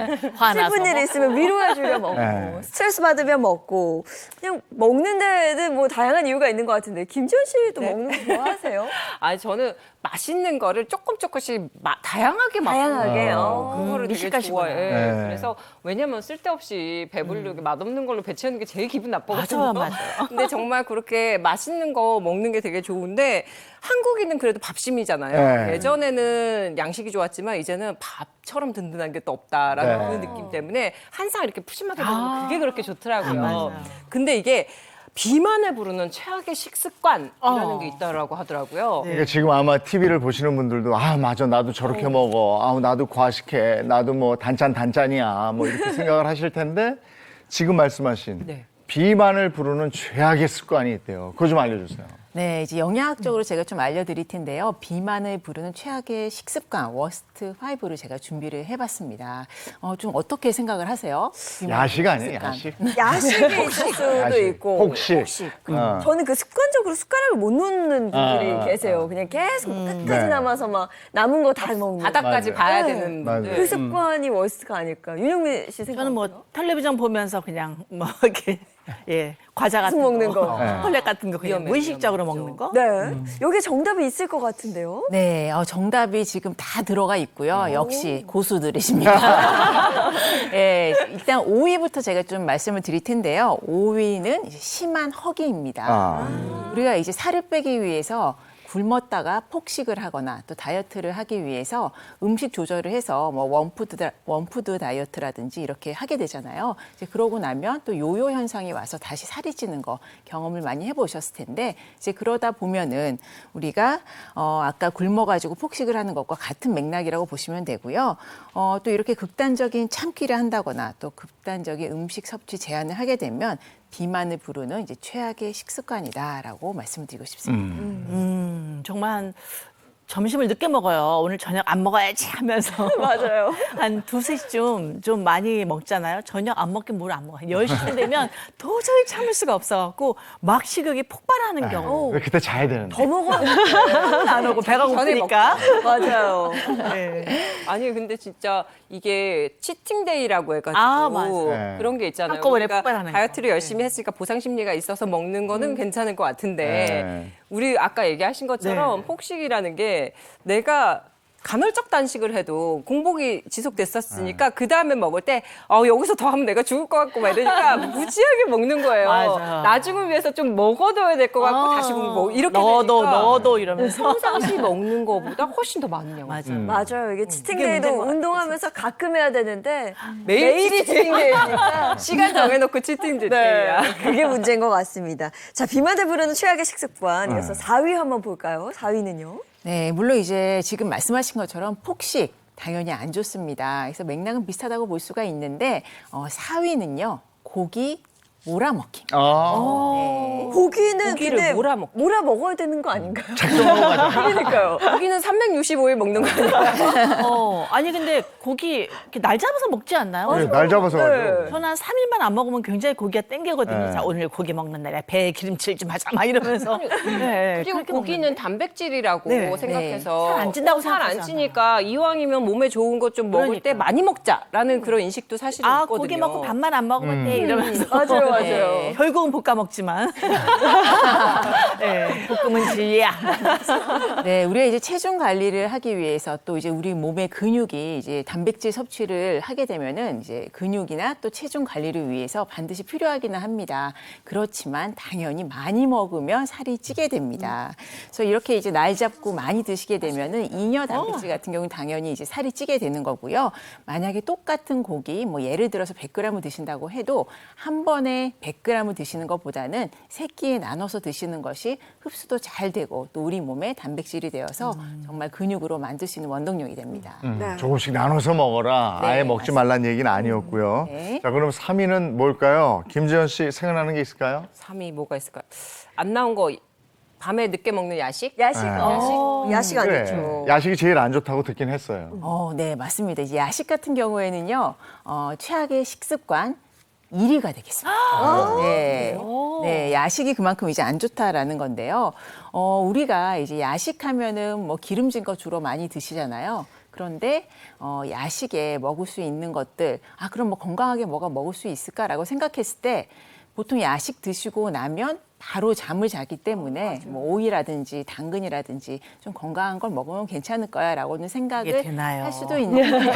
슬픈 일 있으면 위로해주려 먹고,
네.
스트레스 받으면 먹고, 그냥 먹는 데는 뭐 다양한 이유가 있는 것 같은데 김지현 씨도 먹는 거 좋아하세요?
아니 저는 맛있는 거를 조금씩 다양하게
다양하게.
그거를 되게
미식가시구나.
좋아해.
네.
그래서 왜냐면 쓸데없이 배부르게 맛없는 걸로 배 채우는 게 제일 기분 나쁘거든요.
맞아요.
근데 정말 그렇게 맛있는 거 먹는 게 되게 좋은데 한국인은 그래도 밥심이잖아요.
네.
예전에는 양식이 좋았지만 이제는 밥처럼 든든한 게 또 없다라는
네.
그 느낌 때문에 항상 이렇게 푸짐하게 먹는 그게 그렇게 좋더라고요.
맞아요.
근데 이게 비만을 부르는 최악의 식습관이라는 게 있다고 하더라고요.
그러니까 지금 아마 TV를 보시는 분들도 아 맞아 나도 저렇게 먹어. 아 나도 과식해. 나도 뭐 단짠이야. 뭐 이렇게 생각을 하실 텐데 지금 말씀하신
네.
비만을 부르는 최악의 습관이 있대요. 그거 좀 알려주세요.
네, 이제 영양학적으로 제가 좀 알려드릴 텐데요. 비만을 부르는 최악의 식습관 워스트 5를 제가 준비를 해봤습니다. 좀 어떻게 생각을 하세요?
야식 아니에요,
식습관.
야식?
야식이 있을 수도
야식.
있고.
혹시.
저는 그 습관적으로 숟가락을 못 놓는 분들이 계세요. 그냥 계속 끝까지
네.
남아서 막 남은 거 다 먹는.
바닥까지
맞아요.
봐야
네.
되는
맞아요.
분들.
그 습관이 워스트가 아닐까. 윤영민 씨 생각.
저는 뭐 텔레비전 보면서 그냥 뭐 이렇게 과자 같은
계속 먹는 거.
초콜릿 같은 거 그냥
위험해,
무의식적으로 먹는 거.
네. 여기 정답이 있을 것 같은데요.
네, 정답이 지금 다 들어가 있고요. 역시 고수들이십니다. 네, 일단 5위부터 제가 좀 말씀을 드릴 텐데요. 5위는 심한 허기입니다. 우리가 이제 살을 빼기 위해서 굶었다가 폭식을 하거나 또 다이어트를 하기 위해서 음식 조절을 해서 뭐 원푸드 다이어트라든지 이렇게 하게 되잖아요. 이제 그러고 나면 또 요요 현상이 와서 다시 살이 찌는 거 경험을 많이 해보셨을 텐데 이제 그러다 보면은 우리가 아까 굶어가지고 폭식을 하는 것과 같은 맥락이라고 보시면 되고요. 또 이렇게 극단적인 참기를 한다거나 또 극단적인 음식 섭취 제한을 하게 되면 비만을 부르는 이제 최악의 식습관이다라고 말씀드리고 싶습니다.
정말 한 점심을 늦게 먹어요. 오늘 저녁 안 먹어야지 하면서.
맞아요.
한 2, 3시쯤 좀 많이 먹잖아요. 저녁 안 먹긴 뭘 안 먹어요. 10시쯤 되면 도저히 참을 수가 없어갖고 막 식욕이 폭발하는 경우.
왜 그때 자야 되는데.
더 먹어야
안 오고 배가 고프니까.
맞아요.
네.
아니 근데 진짜 이게 치팅데이라고 해가지고
맞아요.
네.
그런 게 있잖아요.
한꺼번에
우리가
폭발하는
다이어트를
거.
열심히 했으니까 보상 심리가 있어서 먹는 거는 괜찮을 것 같은데
네.
우리 아까 얘기하신 것처럼 폭식이라는 게 내가 간헐적 단식을 해도 공복이 지속됐었으니까 그 다음에 먹을 때 여기서 더 하면 내가 죽을 것 같고 막 이러니까 무지하게 먹는 거예요.
맞아.
나중을 위해서 좀 먹어둬야 될 것 같고 다시 먹고 이렇게
넣어도 이러면서.
평상시 먹는 거보다 훨씬 더 많은 양.
맞아.
맞아요. 이게
문제인
치팅데이도
것 같아,
운동하면서 가끔 해야 되는데
매일이
치팅데이니까
시간 정해놓고 치팅데이야.
그게 문제인 것 같습니다. 자, 비만을 부르는 최악의 식습관. 이어서 4위 한번 볼까요? 4위는요?
네, 물론 이제 지금 말씀하신 것처럼 폭식 당연히 안 좋습니다. 그래서 맥락은 비슷하다고 볼 수가 있는데 4위는요. 고기 몰아먹기. 네.
고기는
고기를
근데
몰아
먹어야 되는 거 아닌가요?
그러니까요. 고기는 365일 먹는 거예요.
아니 근데 고기 이렇게 날 잡아서 먹지 않나요?
네, 날 잡아서 가죠.
저는 한 3일만 안 먹으면 굉장히 고기가 땡기거든요.
네.
자, 오늘 고기 먹는 날에 배에 기름칠 좀 하자 막 이러면서. 네,
그리고
그렇게
고기는
먹는데.
단백질이라고
네.
생각해서
살 안 찐다고
살 안
생각하잖아.
찌니까 이왕이면 몸에 좋은 것 좀 먹을 때
그러니까.
많이 먹자라는 그런 인식도 사실 있거든요.
고기 먹고 밥만 안 먹으면 돼 이러면서.
맞아요.
네, 결국은 볶아 먹지만. 네, 볶음은 진리야.
네, 우리가 이제 체중 관리를 하기 위해서 또 이제 우리 몸의 근육이 이제 단백질 섭취를 하게 되면은 이제 근육이나 또 체중 관리를 위해서 반드시 필요하기는 합니다. 그렇지만 당연히 많이 먹으면 살이 찌게 됩니다. 그래서 이렇게 이제 날 잡고 많이 드시게 되면은 잉여 단백질 같은 경우는 당연히 이제 살이 찌게 되는 거고요. 만약에 똑같은 고기, 뭐 예를 들어서 100g을 드신다고 해도 한 번에 100g을 드시는 것보다는 세 끼에 나눠서 드시는 것이 흡수도 잘 되고 또 우리 몸에 단백질이 되어서 정말 근육으로 만들 수 있는 원동력이 됩니다.
조금씩 나눠서 먹어라.
네,
아예 먹지 말란 얘기는 아니었고요.
네.
자, 그럼 3위는 뭘까요? 김지현 씨 생각나는 게 있을까요?
3위 뭐가 있을까요? 안 나온 거 밤에 늦게 먹는 야식?
야식. 야식 안
그래.
좋죠.
야식이 제일 안 좋다고 듣긴 했어요.
네, 맞습니다. 이제 야식 같은 경우에는요, 최악의 식습관 1위가 되겠습니다. 네. 네, 야식이 그만큼 이제 안 좋다라는 건데요. 우리가 이제 야식하면은 뭐 기름진 거 주로 많이 드시잖아요. 그런데 야식에 먹을 수 있는 것들, 그럼 뭐 건강하게 뭐가 먹을 수 있을까라고 생각했을 때 보통 야식 드시고 나면 바로 잠을 자기 때문에 뭐 오이라든지 당근이라든지 좀 건강한 걸 먹으면 괜찮을 거야라고는 생각을 할 수도 있는데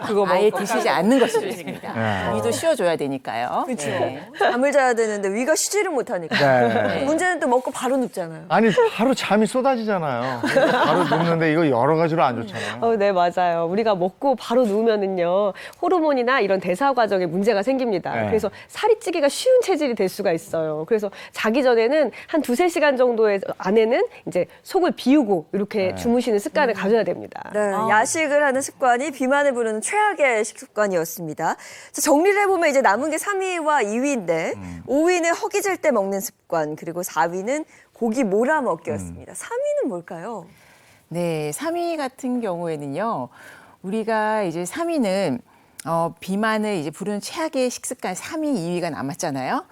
그거 아예 드시지 않는 것이 좋습니다. 위도 쉬어줘야 되니까요.
그렇죠.
네.
잠을 자야 되는데 위가 쉬지를 못하니까.
네.
문제는 또 먹고 바로 눕잖아요.
아니 바로 잠이 쏟아지잖아요. 바로 눕는데 이거 여러 가지로 안 좋잖아요.
네, 맞아요. 우리가 먹고 바로 누우면은요, 호르몬이나 이런 대사 과정에 문제가 생깁니다.
네.
그래서 살이 찌기가 쉬운 체질이 될 수가 있어요. 그래서 자기 전에는 한 2-3시간 정도의 안에는 이제 속을 비우고 이렇게 주무시는 습관을 가져야 됩니다.
네, 야식을 하는 습관이 비만을 부르는 최악의 식습관이었습니다. 자, 정리를 해보면 이제 남은 게 3위와 2위인데 5위는 허기질 때 먹는 습관, 그리고 4위는 고기 몰아먹기였습니다. 3위는 뭘까요?
네, 3위 같은 경우에는요, 우리가 이제 3위는 비만을 이제 부르는 최악의 식습관 3위, 2위가 남았잖아요.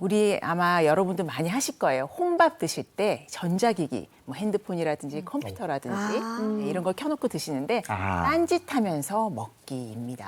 우리 아마 여러분들 많이 하실 거예요. 혼밥 드실 때 전자기기, 뭐 핸드폰이라든지 컴퓨터라든지 네, 이런 걸 켜놓고 드시는데 딴짓하면서 먹기입니다.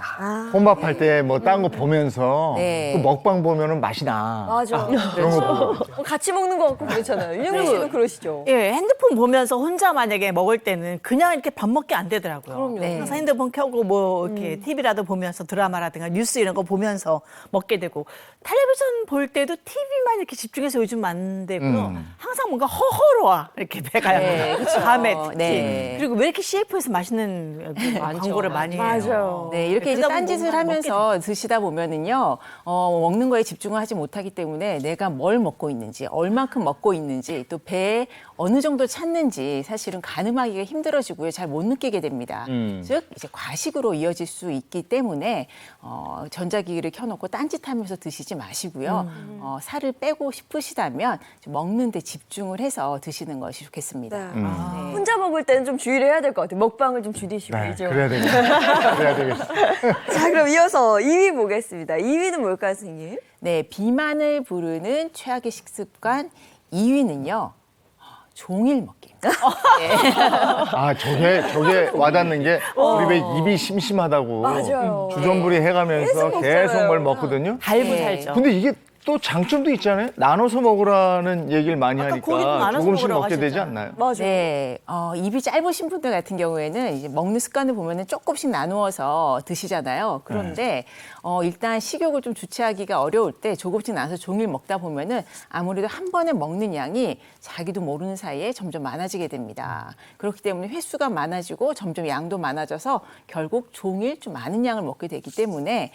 혼밥할 때 뭐 딴 거 보면서
네.
그 먹방 보면은 맛이 나.
맞아.
그런 거 보고.
같이 먹는 거 같고 그렇잖아요. 윤영민 씨도 그러시죠?
예, 핸드폰 보면서 혼자 만약에 먹을 때는 그냥 이렇게 밥 먹기 안 되더라고요.
그럼요.
네.
항상 핸드폰 켜고 뭐 이렇게 TV라도 보면서 드라마라든가 뉴스 이런 거 보면서 먹게 되고 텔레비전 볼 때도 TV만 이렇게 집중해서 요즘 안 되고요. 항상 뭔가 허허로와 이렇게 배가요.
네, 그쵸.
밤에 특히.
네.
그리고 왜 이렇게 CF에서 맛있는 광고를 많이 해요.
맞아요.
네, 이렇게 이제
그러다 보면
딴짓을
뭔가
하면서 드시다 보면은요, 먹는 거에 집중을 하지 못하기 때문에 내가 뭘 먹고 있는지, 얼만큼 먹고 있는지, 또 배에 어느 정도 찼는지 사실은 가늠하기가 힘들어지고요. 잘 못 느끼게 됩니다. 즉, 이제 과식으로 이어질 수 있기 때문에 전자기기를 켜놓고 딴짓하면서 드시지 마시고요. 살을 빼고 싶으시다면 먹는 데 집중을 해서 드시는 것이 좋겠습니다.
네. 혼자 먹을 때는 좀 주의를 해야 될 것 같아요. 먹방을 좀 줄이시고.
네,
그죠?
그래야 되겠다. 그래야 되겠어.
자, 그럼 이어서 2위 보겠습니다. 2위는 뭘까요, 선생님?
네, 비만을 부르는 최악의 식습관 2위는요. 종일 먹기입니다.
저게 와닿는 게 우리 왜 입이 심심하다고
맞아요.
주전부리 해가면서
계속
계속
먹잖아요.
뭘 먹거든요.
달고
네.
살죠.
근데 이게 또 장점도 있잖아요. 나눠서 먹으라는 얘기를 많이
고기도
하니까
나눠서
조금씩
먹으라고
먹게 되지
하셨잖아요.
않나요?
맞아요.
네, 입이 짧으신 분들 같은 경우에는 이제 먹는 습관을 보면은 조금씩 나누어서 드시잖아요. 그런데 일단 식욕을 좀 주체하기가 어려울 때 조금씩 나눠서 종일 먹다 보면은 아무래도 한 번에 먹는 양이 자기도 모르는 사이에 점점 많아지게 됩니다. 그렇기 때문에 횟수가 많아지고 점점 양도 많아져서 결국 종일 좀 많은 양을 먹게 되기 때문에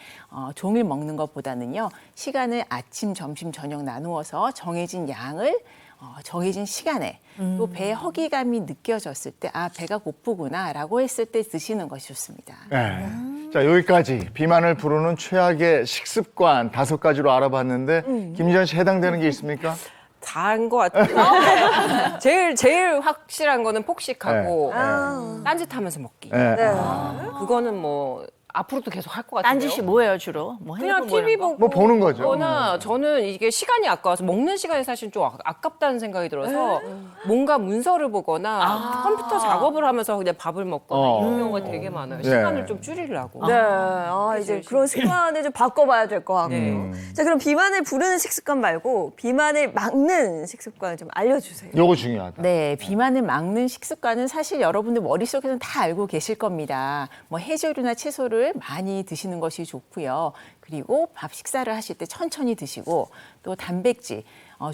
종일 먹는 것보다는요, 시간을 아침, 점심, 저녁 나누어서 정해진 양을 정해진 시간에 또 배에 허기감이 느껴졌을 때 배가 고프구나라고 했을 때 드시는 것이 좋습니다.
네. 자, 여기까지 비만을 부르는 최악의 식습관 5가지로 알아봤는데 김지현 씨 해당되는 게 있습니까?
다한 것 같아요. 제일 확실한 거는 폭식하고 딴짓하면서 먹기.
네.
그거는 뭐 앞으로도 계속 할 것 같아요.
딴짓이 뭐예요 주로? 뭐
그냥
핸드폰
TV
보는 거?
보고
뭐 보는 거죠.
거나 저는 이게 시간이 아까워서 먹는 시간이 사실 좀 아깝다는 생각이 들어서 뭔가 문서를 보거나 컴퓨터 작업을 하면서 그냥 밥을 먹거나 이런 경우가 되게 많아요. 시간을 좀 줄이려고.
네. 이제 그런 습관을 좀 바꿔봐야 될 것 같고요. 자, 그럼 비만을 부르는 식습관 말고 비만을 막는 식습관을 좀 알려주세요.
요거 중요하다.
네, 비만을 막는 식습관은 사실 여러분들 머릿속에서는 다 알고 계실 겁니다. 뭐 해조류나 채소를 많이 드시는 것이 좋고요. 그리고 밥 식사를 하실 때 천천히 드시고 또 단백질,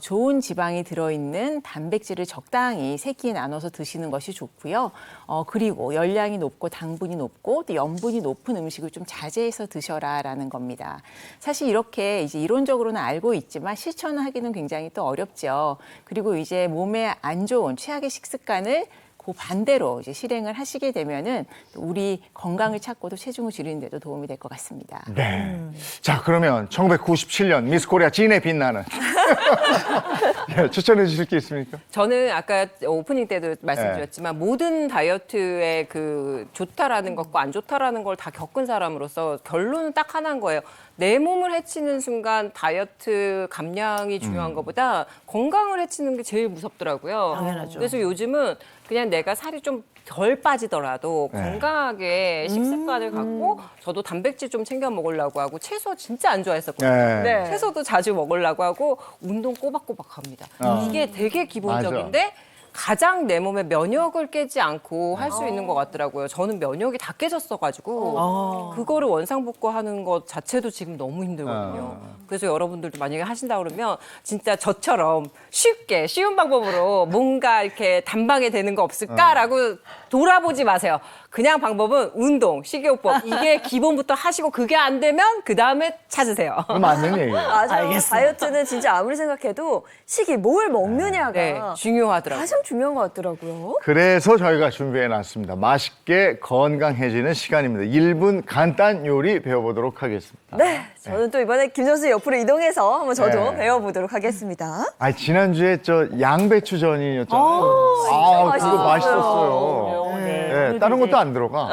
좋은 지방이 들어있는 단백질을 적당히 세 끼에 나눠서 드시는 것이 좋고요. 그리고 열량이 높고 당분이 높고 또 염분이 높은 음식을 좀 자제해서 드셔라라는 겁니다. 사실 이렇게 이제 이론적으로는 알고 있지만 실천하기는 굉장히 또 어렵죠. 그리고 이제 몸에 안 좋은 최악의 식습관을 그 반대로 이제 실행을 하시게 되면은 또 우리 건강을 찾고도 체중을 줄이는 데도 도움이 될 것 같습니다.
네. 자, 그러면 1997년 미스 코리아 진에 빛나는 네, 추천해 주실 게 있습니까?
저는 아까 오프닝 때도 말씀드렸지만 모든 다이어트의 그 좋다라는 것과 안 좋다라는 걸 다 겪은 사람으로서 결론은 딱 하나인 거예요. 내 몸을 해치는 순간 다이어트 감량이 중요한 것보다 건강을 해치는 게 제일 무섭더라고요.
당연하죠.
그래서 요즘은 그냥 내가 살이 좀 덜 빠지더라도 건강하게 식습관을 갖고 저도 단백질 좀 챙겨 먹으려고 하고 채소 진짜 안 좋아했었거든요.
네.
채소도 자주 먹으려고 하고 운동 꼬박꼬박 합니다. 이게 되게 기본적인데 가장 내 몸의 면역을 깨지 않고 할 수 있는 것 같더라고요. 저는 면역이 다 깨졌어가지고 그거를 원상복구하는 것 자체도 지금 너무 힘들거든요. 그래서 여러분들도 만약에 하신다 그러면 진짜 저처럼 쉽게 쉬운 방법으로 뭔가 이렇게 단방에 되는 거 없을까라고 돌아보지 마세요. 그냥 방법은 운동, 식이요법 이게 기본부터 하시고 그게 안 되면 그 다음에 찾으세요.
맞는 얘기예요.
맞아요. 다이어트는 진짜 아무리 생각해도 식이 뭘 먹느냐가
네, 중요하더라고요.
가장 중요한 것 같더라고요.
그래서 저희가 준비해 놨습니다. 맛있게 건강해지는 시간입니다. 1분 간단 요리 배워보도록 하겠습니다.
네, 저는 또 이번에 김정수 옆으로 이동해서 한번 저도
네.
배워보도록 하겠습니다.
아, 지난주에 저 양배추전이었잖아요. 그거 맛있었어요. 네, 다른 것도 안 들어가.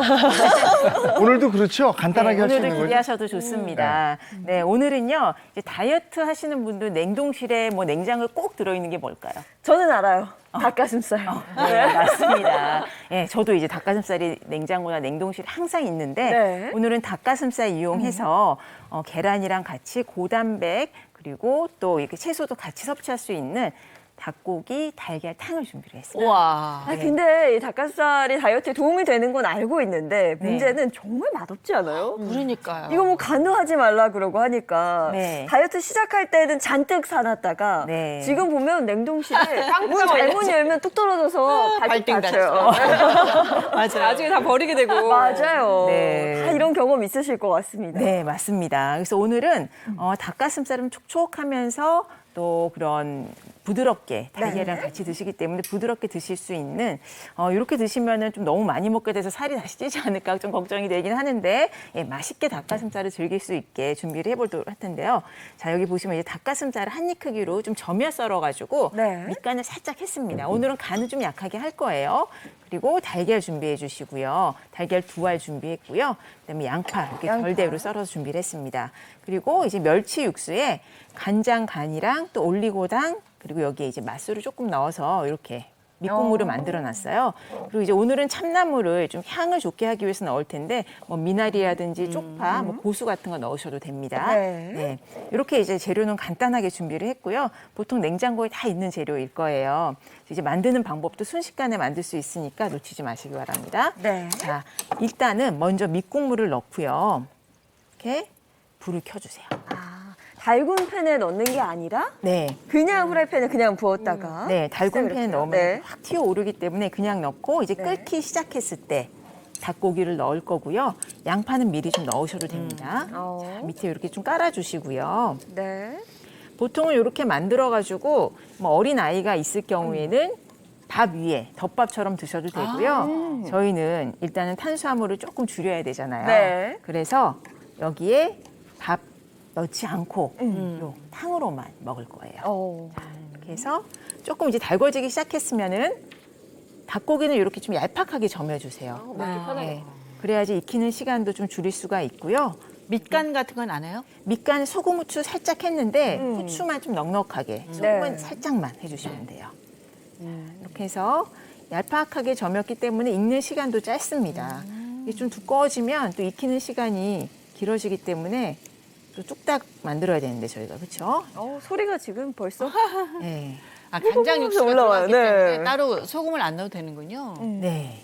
오늘도 그렇죠? 간단하게 할 수 있는
오늘도
거죠?
기대하셔도 좋습니다. 네, 오늘은요 이제 다이어트 하시는 분들 냉동실에 뭐 냉장고에 꼭 들어있는 게 뭘까요?
저는 알아요. 닭가슴살.
네, 맞습니다. 예, 저도 이제 닭가슴살이 냉장고나 냉동실에 항상 있는데
네.
오늘은 닭가슴살 이용해서 계란이랑 같이 고단백 그리고 또 이렇게 채소도 같이 섭취할 수 있는 닭고기 달걀탕을 준비를 했어요.
와.
아, 근데 이 닭가슴살이 다이어트에 도움이 되는 건 알고 있는데 문제는 정말 맛없지 않아요?
그러니까요.
이거 뭐 간호하지 말라 그러고 하니까
네.
다이어트 시작할 때는 잔뜩 사놨다가
네.
지금 보면 냉동실에 문 잘못 열면 뚝 떨어져서 발등 다쳐요.
맞아요. 나중에 다 버리게 되고.
맞아요.
네.
다 이런 경험 있으실 것 같습니다.
네, 맞습니다. 그래서 오늘은 닭가슴살은 촉촉하면서 또 그런 부드럽게 달걀이랑 같이 드시기 때문에 부드럽게 드실 수 있는 이렇게 드시면은 좀 너무 많이 먹게 돼서 살이 다시 찌지 않을까 좀 걱정이 되긴 하는데 예, 맛있게 닭가슴살을 즐길 수 있게 준비를 해보도록 할 텐데요. 자, 여기 보시면 이제 닭가슴살을 한 입 크기로 좀 점여 썰어가지고 밑간을 살짝 했습니다. 오늘은 간을 좀 약하게 할 거예요. 그리고 달걀 준비해 주시고요. 달걀 2알 준비했고요. 그다음에 양파 이렇게 결대로 썰어서 준비를 했습니다. 그리고 이제 멸치 육수에 간장 간이랑 또 올리고당 그리고 여기에 이제 맛술을 조금 넣어서 이렇게 밑국물을 만들어놨어요. 그리고 이제 오늘은 참나물을 좀 향을 좋게 하기 위해서 넣을 텐데 뭐 미나리라든지 쪽파, 뭐 고수 같은 거 넣으셔도 됩니다. 네. 이렇게 이제 재료는 간단하게 준비를 했고요. 보통 냉장고에 다 있는 재료일 거예요. 이제 만드는 방법도 순식간에 만들 수 있으니까 놓치지 마시기 바랍니다.
네.
자, 일단은 먼저 밑국물을 넣고요. 이렇게 불을 켜주세요.
달군 팬에 넣는 게 아니라
네.
그냥 후라이팬에 그냥 부었다가
네, 달군 팬에 넣으면 확 튀어오르기 때문에 그냥 넣고 이제
네.
끓기 시작했을 때 닭고기를 넣을 거고요. 양파는 미리 좀 넣으셔도 됩니다. 자, 밑에 이렇게 좀 깔아주시고요.
네.
보통은 이렇게 만들어가지고 뭐 어린 아이가 있을 경우에는 밥 위에 덮밥처럼 드셔도 되고요. 저희는 일단은 탄수화물을 조금 줄여야 되잖아요.
네.
그래서 여기에 밥 넣지 않고 요 탕으로만 먹을 거예요. 자, 이렇게 해서 조금 이제 달궈지기 시작했으면은 닭고기는 이렇게 좀 얄팍하게 점여주세요. 네. 그래야지 익히는 시간도 좀 줄일 수가 있고요.
밑간 같은 건 안 해요?
밑간 소금, 후추 살짝 했는데 후추만 좀 넉넉하게 소금은 살짝만 해주시면 돼요. 이렇게 해서 얄팍하게 점였기 때문에 익는 시간도 짧습니다. 이게 좀 두꺼워지면 또 익히는 시간이 길어지기 때문에 또 뚝딱 만들어야 되는데 저희가 그렇죠?
소리가 지금 벌써
네.
아, 간장 육수가
올라와요.
들어가기
네.
때문에 따로 소금을 안 넣어도 되는군요.
네.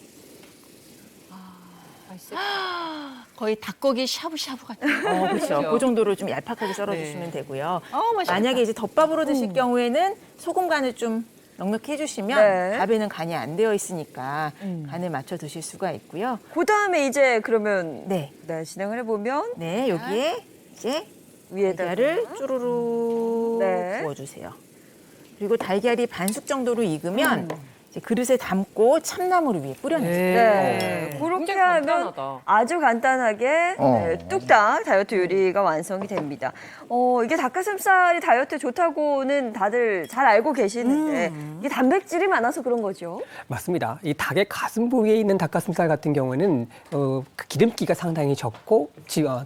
거의 닭고기 샤브샤브 같은.
그렇죠. 그 정도로 좀 얄팍하게 썰어주시면 되고요.
맛있겠다.
만약에 이제 덮밥으로 드실 경우에는 소금 간을 좀 넉넉히 해주시면
네.
밥에는 간이 안 되어 있으니까 간을 맞춰 드실 수가 있고요.
그 다음에 이제 그러면
네,
진행을 해보면
네 여기에 이제
위에다가
달걀을 쭈루루
네.
부어주세요. 그리고 달걀이 반숙 정도로 익으면 이제 그릇에 담고 참나무를 위에 뿌려내세요.
네. 그렇게 하면
간단하다.
아주 간단하게 네, 뚝딱 다이어트 요리가 완성이 됩니다. 이게 닭가슴살이 다이어트에 좋다고는 다들 잘 알고 계시는데 이게 단백질이 많아서 그런 거죠?
맞습니다. 이 닭의 가슴 부위에 있는 닭가슴살 같은 경우는 그 기름기가 상당히 적고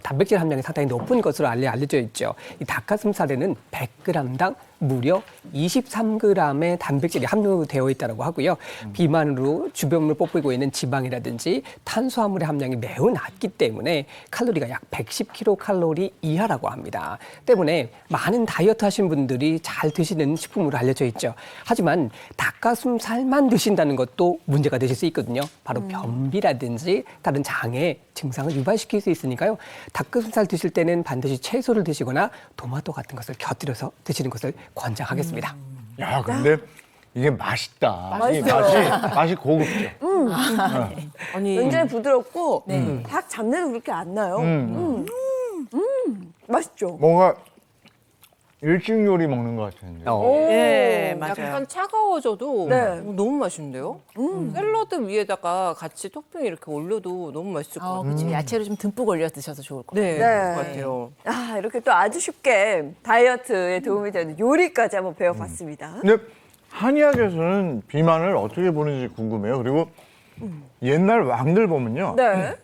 단백질 함량이 상당히 높은 것으로 알려져 있죠. 이 닭가슴살에는 100g당 무려 23g의 단백질이 함유되어 있다고 하고요. 비만으로 주변으로 뽑히고 있는 지방이라든지 탄수화물의 함량이 매우 낮기 때문에 칼로리가 약 110kcal 이하라고 합니다. 때문에 많은 다이어트 하신 분들이 잘 드시는 식품으로 알려져 있죠. 하지만 닭가슴살만 드신다는 것도 문제가 되실 수 있거든요. 바로 변비라든지 다른 장애 증상을 유발시킬 수 있으니까요. 닭가슴살 드실 때는 반드시 채소를 드시거나 토마토 같은 것을 곁들여서 드시는 것을 권장하겠습니다.
야, 근데 이게 맛있다.
맛있어요.
맛이 고급져.
아니 굉장히 부드럽고 닭 잡내도 그렇게 안 나요. 맛있죠.
뭔가 일식 요리 먹는 것 같은데.
네, 맞아요.
약간 차가워져도 너무 맛있는데요? 샐러드 위에다가 같이 토핑 이렇게 올려도 너무 맛있을 것 같아요.
그렇죠. 야채를 좀 듬뿍 올려 드셔도 좋을 것 같아요.
네, 그럴 것 같아요.
아, 이렇게 또 아주 쉽게 다이어트에 도움이 되는 요리까지 한번 배워봤습니다.
근데 한의학에서는 비만을 어떻게 보는지 궁금해요. 그리고 옛날 왕들 보면요.
네.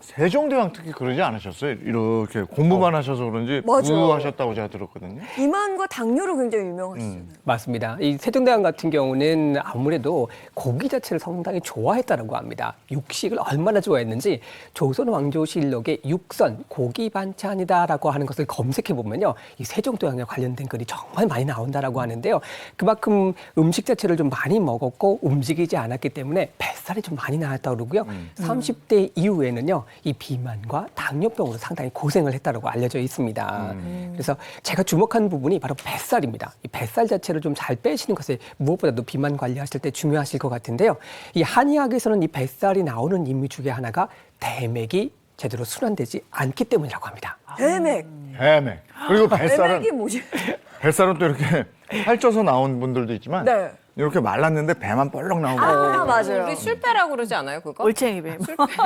세종대왕 특히 그러지 않으셨어요? 이렇게 공부만 하셔서 그런지
맞아요.
부유하셨다고 제가 들었거든요.
비만과 당뇨로 굉장히 유명하시잖아요.
맞습니다. 이 세종대왕 같은 경우는 아무래도 고기 자체를 상당히 좋아했다고 합니다. 육식을 얼마나 좋아했는지 조선 왕조실록에 육선 고기 반찬이다라고 하는 것을 검색해 보면요, 이 세종대왕에 관련된 글이 정말 많이 나온다라고 하는데요. 그만큼 음식 자체를 좀 많이 먹었고 움직이지 않았기 때문에 뱃살이 좀 많이 나왔다고 그러고요. 30대 이후에는요, 이 비만과 당뇨병으로 상당히 고생을 했다고 알려져 있습니다. 그래서 제가 주목한 부분이 바로 뱃살입니다. 이 뱃살 자체를 좀 잘 빼시는 것이 무엇보다도 비만 관리하실 때 중요하실 것 같은데요. 이 한의학에서는 이 뱃살이 나오는 이유 중에 하나가 대맥이 제대로 순환되지 않기 때문이라고 합니다.
대맥.
대맥. 그리고
대맥이 뭐지?
뱃살은 또 이렇게 살쪄서 나온 분들도 있지만
네.
이렇게 말랐는데 배만 볼록 나오고.
아, 맞아요.
우리 술배라고 그러지 않아요, 그거?
올챙이배.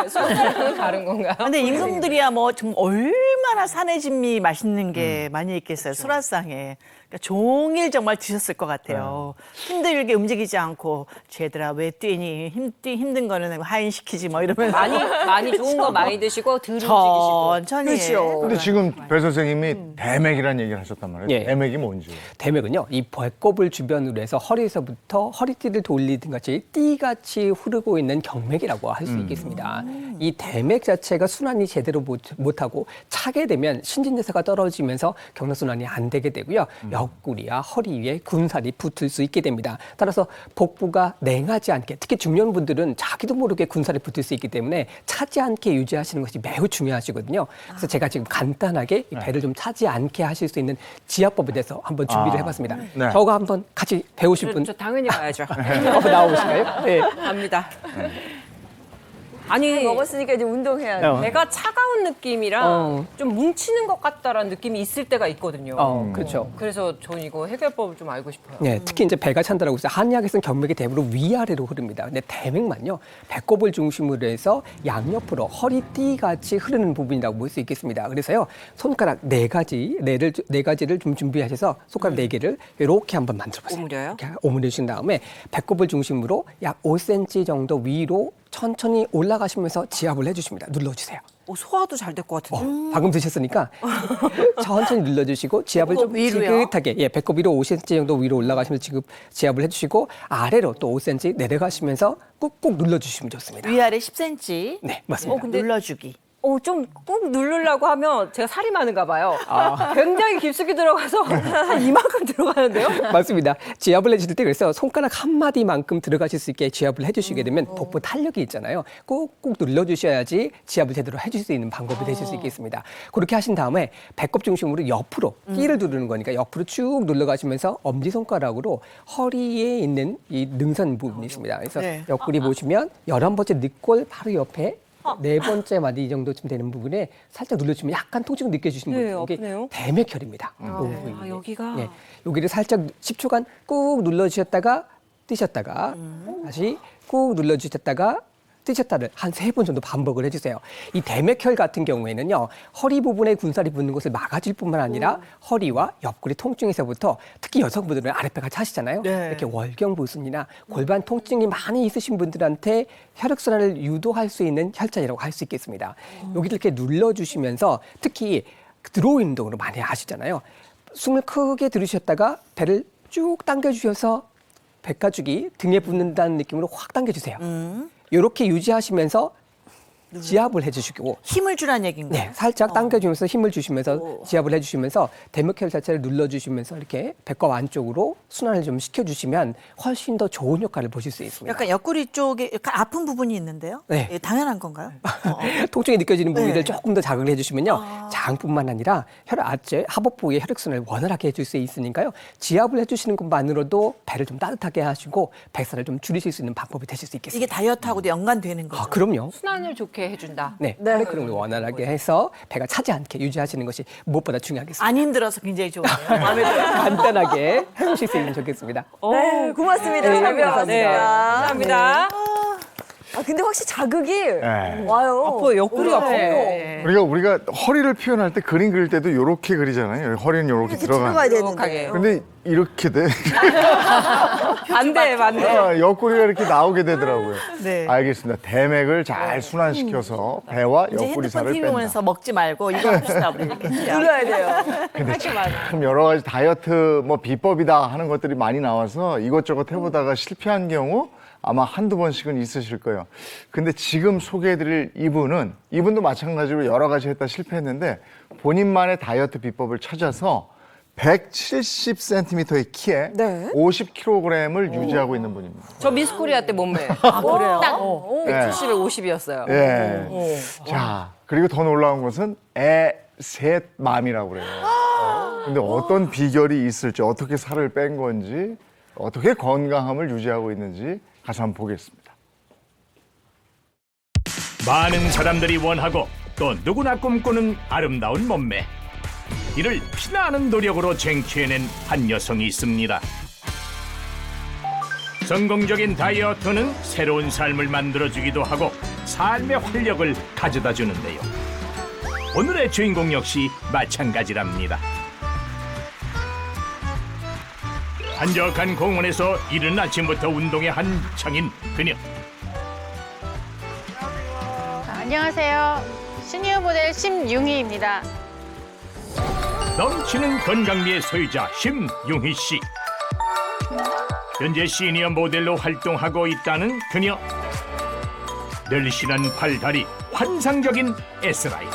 술배랑은 다른 건가요?
근데 임금들이야 뭐 좀 얼마나 산해진미 맛있는 게 많이 있겠어요. 술안상에. 그러니까 종일 정말 드셨을 것 같아요. 힘들게 움직이지 않고 쟤들아 왜 뛰니? 힘든 거는 하인시키지 뭐 이러면서.
많이 좋은 거 많이 드시고 덜 움직이시고.
천천히 해.
그렇죠.
근데 지금 배 선생님이 대맥이라는 얘기를 하셨단 말이에요.
예.
대맥이 뭔지.
대맥은요, 이 배꼽을 주변으로 해서 허리에서부터 허리띠를 돌리는 것이 띠같이 흐르고 있는 경맥이라고 할 수 있겠습니다. 이 대맥 자체가 순환이 제대로 못하고 차게 되면 신진대사가 떨어지면서 경락순환이 안 되게 되고요. 옆구리와 허리 위에 군살이 붙을 수 있게 됩니다. 따라서 복부가 냉하지 않게, 특히 중년분들은 자기도 모르게 군살이 붙을 수 있기 때문에 차지 않게 유지하시는 것이 매우 중요하시거든요. 그래서 제가 지금 간단하게 이 배를 좀 차지 않게 하실 수 있는 지압법에 대해서 한번 준비를 해봤습니다.
네.
저거 한번 같이 배우실 분
저 당연히 가야죠.
나오실까요? 네.
갑니다. 아니,
먹었으니까 이제 운동해야 돼.
배가 차가운 느낌이랑 좀 뭉치는 것 같다라는 느낌이 있을 때가 있거든요.
그렇죠.
그래서 전 이거 해결법을 좀 알고 싶어요.
네, 특히 이제 배가 찬다라고 해서 한의학에서는 경맥이 대부분 위아래로 흐릅니다. 근데 대맥만요, 배꼽을 중심으로 해서 양옆으로 허리띠 같이 흐르는 부분이라고 볼 수 있겠습니다. 그래서요, 손가락 네 가지를 좀 준비하셔서 손가락 네 개를 이렇게 한번 만들어보세요.
오므려요?
이렇게 오므려 주신 다음에 배꼽을 중심으로 약 5cm 정도 위로 천천히 올라가시면서 지압을 해주십니다. 눌러주세요.
소화도 잘 될 것 같은데.
방금 드셨으니까 천천히 눌러주시고 지압을 좀
위로요?
지긋하게, 배꼽 위로 5cm 정도 위로 올라가시면서 지금 지압을 해주시고 아래로 또 5cm 내려가시면서 꾹꾹 눌러주시면 좋습니다.
위아래 10cm.
네, 맞습니다.
근데
눌러주기.
좀 꾹 누르려고 하면 제가 살이 많은가 봐요. 굉장히 깊숙이 들어가서 한 이만큼 들어가는데요?
맞습니다. 지압을 해주실 때 그래서 손가락 한 마디만큼 들어가실 수 있게 지압을 해주시게 되면 복부 탄력이 있잖아요. 꾹꾹 눌러주셔야지 지압을 제대로 해줄 수 있는 방법이 되실 수 있겠습니다. 그렇게 하신 다음에 배꼽 중심으로 옆으로 끼를 누르는 거니까 옆으로 쭉 눌러가시면서 엄지손가락으로 허리에 있는 이 능선 부분이 있습니다. 그래서 옆구리 보시면 11번째 늑골 바로 옆에 네 번째 마디 정도쯤 되는 부분에 살짝 눌러주면 약간 통증을 느껴주시는 분들, 이게
아프네요.
대맥혈입니다.
여기가.
네, 여기를 살짝 10초간 꾹 눌러주셨다가 뜨셨다가 다시 꾹 눌러주셨다가 뜨셨다를 한 3번 정도 반복을 해주세요. 이 대맥혈 같은 경우에는요, 허리 부분에 군살이 붙는 것을 막아줄 뿐만 아니라 허리와 옆구리 통증에서부터 특히 여성분들은 아랫배가 차시잖아요. 이렇게 월경부순이나 골반 통증이 많이 있으신 분들한테 혈액순환을 유도할 수 있는 혈자리라고 할 수 있겠습니다. 여기를 이렇게 눌러주시면서 특히 드로우 운동으로 많이 하시잖아요. 숨을 크게 들이쉬었다가 배를 쭉 당겨주셔서 백가죽이 등에 붙는다는 느낌으로 확 당겨주세요. 이렇게 유지하시면서 지압을 해주시고
힘을 주라는 얘기인가요?
네, 살짝 당겨주면서 힘을 주시면서 지압을 해주시면서 대맥혈 자체를 눌러주시면서 이렇게 배꼽 안쪽으로 순환을 좀 시켜주시면 훨씬 더 좋은 효과를 보실 수 있습니다.
약간 옆구리 쪽에 약간 아픈 부분이 있는데요.
네.
예, 당연한 건가요?
통증이 느껴지는 부위를
네.
조금 더 자극을 해주시면요, 장뿐만 아니라 혈액 아체 하복 부위의 혈액순환을 원활하게 해줄 수 있으니까요, 지압을 해주시는 것만으로도 배를 좀 따뜻하게 하시고 뱃살을 좀 줄이실 수 있는 방법이 되실 수 있겠습니다.
이게 다이어트하고도 연관되는 거죠?
그럼요.
순환을 좋게 해준다.
네, 혈액 흐름을 원활하게 해서 배가 차지 않게 유지하시는 것이 무엇보다 중요하겠습니다.
안 힘들어서 굉장히 좋아요. 마음에 들어요.
간단하게 해보실 수 있으면 좋겠습니다.
네, 고맙습니다.
네,
잘 배웠습니다.
네,
감사합니다.
아, 근데 확실히 자극이
네.
와요.
아파요. 옆구리가
네.
아파요.
우리가 허리를 표현할 때 그림 그릴 때도 이렇게 그리잖아요. 허리는 이렇게
들어가야
들어가.
되는데.
근데 이렇게 돼.
반대.
옆구리가 이렇게 나오게 되더라고요.
네.
알겠습니다. 대맥을 잘 순환시켜서 배와
이제
옆구리
핸드폰
살을
TV
뺀다.
보면서 먹지 말고 이거 합시다 우리 이렇게.
눌러야 돼요.
근데 참 여러 가지 다이어트 뭐 비법이다 하는 것들이 많이 나와서 이것저것 해보다가 실패한 경우 아마 한두 번씩은 있으실 거예요. 근데 지금 소개해드릴 이분도 마찬가지로 여러 가지 했다 실패했는데 본인만의 다이어트 비법을 찾아서 170cm의 키에 50kg을 유지하고 있는 분입니다.
저 미스코리아 때 몸매.
그래요?
딱
네.
170에 50이었어요.
예. 자, 그리고 더 놀라운 것은 셋 맘이라고 그래요. 근데 어떤 비결이 있을지, 어떻게 살을 뺀 건지, 어떻게 건강함을 유지하고 있는지 가서 한번 보겠습니다.
많은 사람들이 원하고 또 누구나 꿈꾸는 아름다운 몸매. 이를 피나는 노력으로 쟁취해낸 한 여성이 있습니다. 성공적인 다이어트는 새로운 삶을 만들어주기도 하고 삶의 활력을 가져다 주는데요. 오늘의 주인공 역시 마찬가지랍니다. 한적한 공원에서 이른 아침부터 운동에 한창인 그녀.
안녕하세요. 시니어 모델 심융희입니다.
넘치는 건강미의 소유자 심융희 씨. 현재 시니어 모델로 활동하고 있다는 그녀. 늘씬한 팔, 다리, 환상적인 S라인.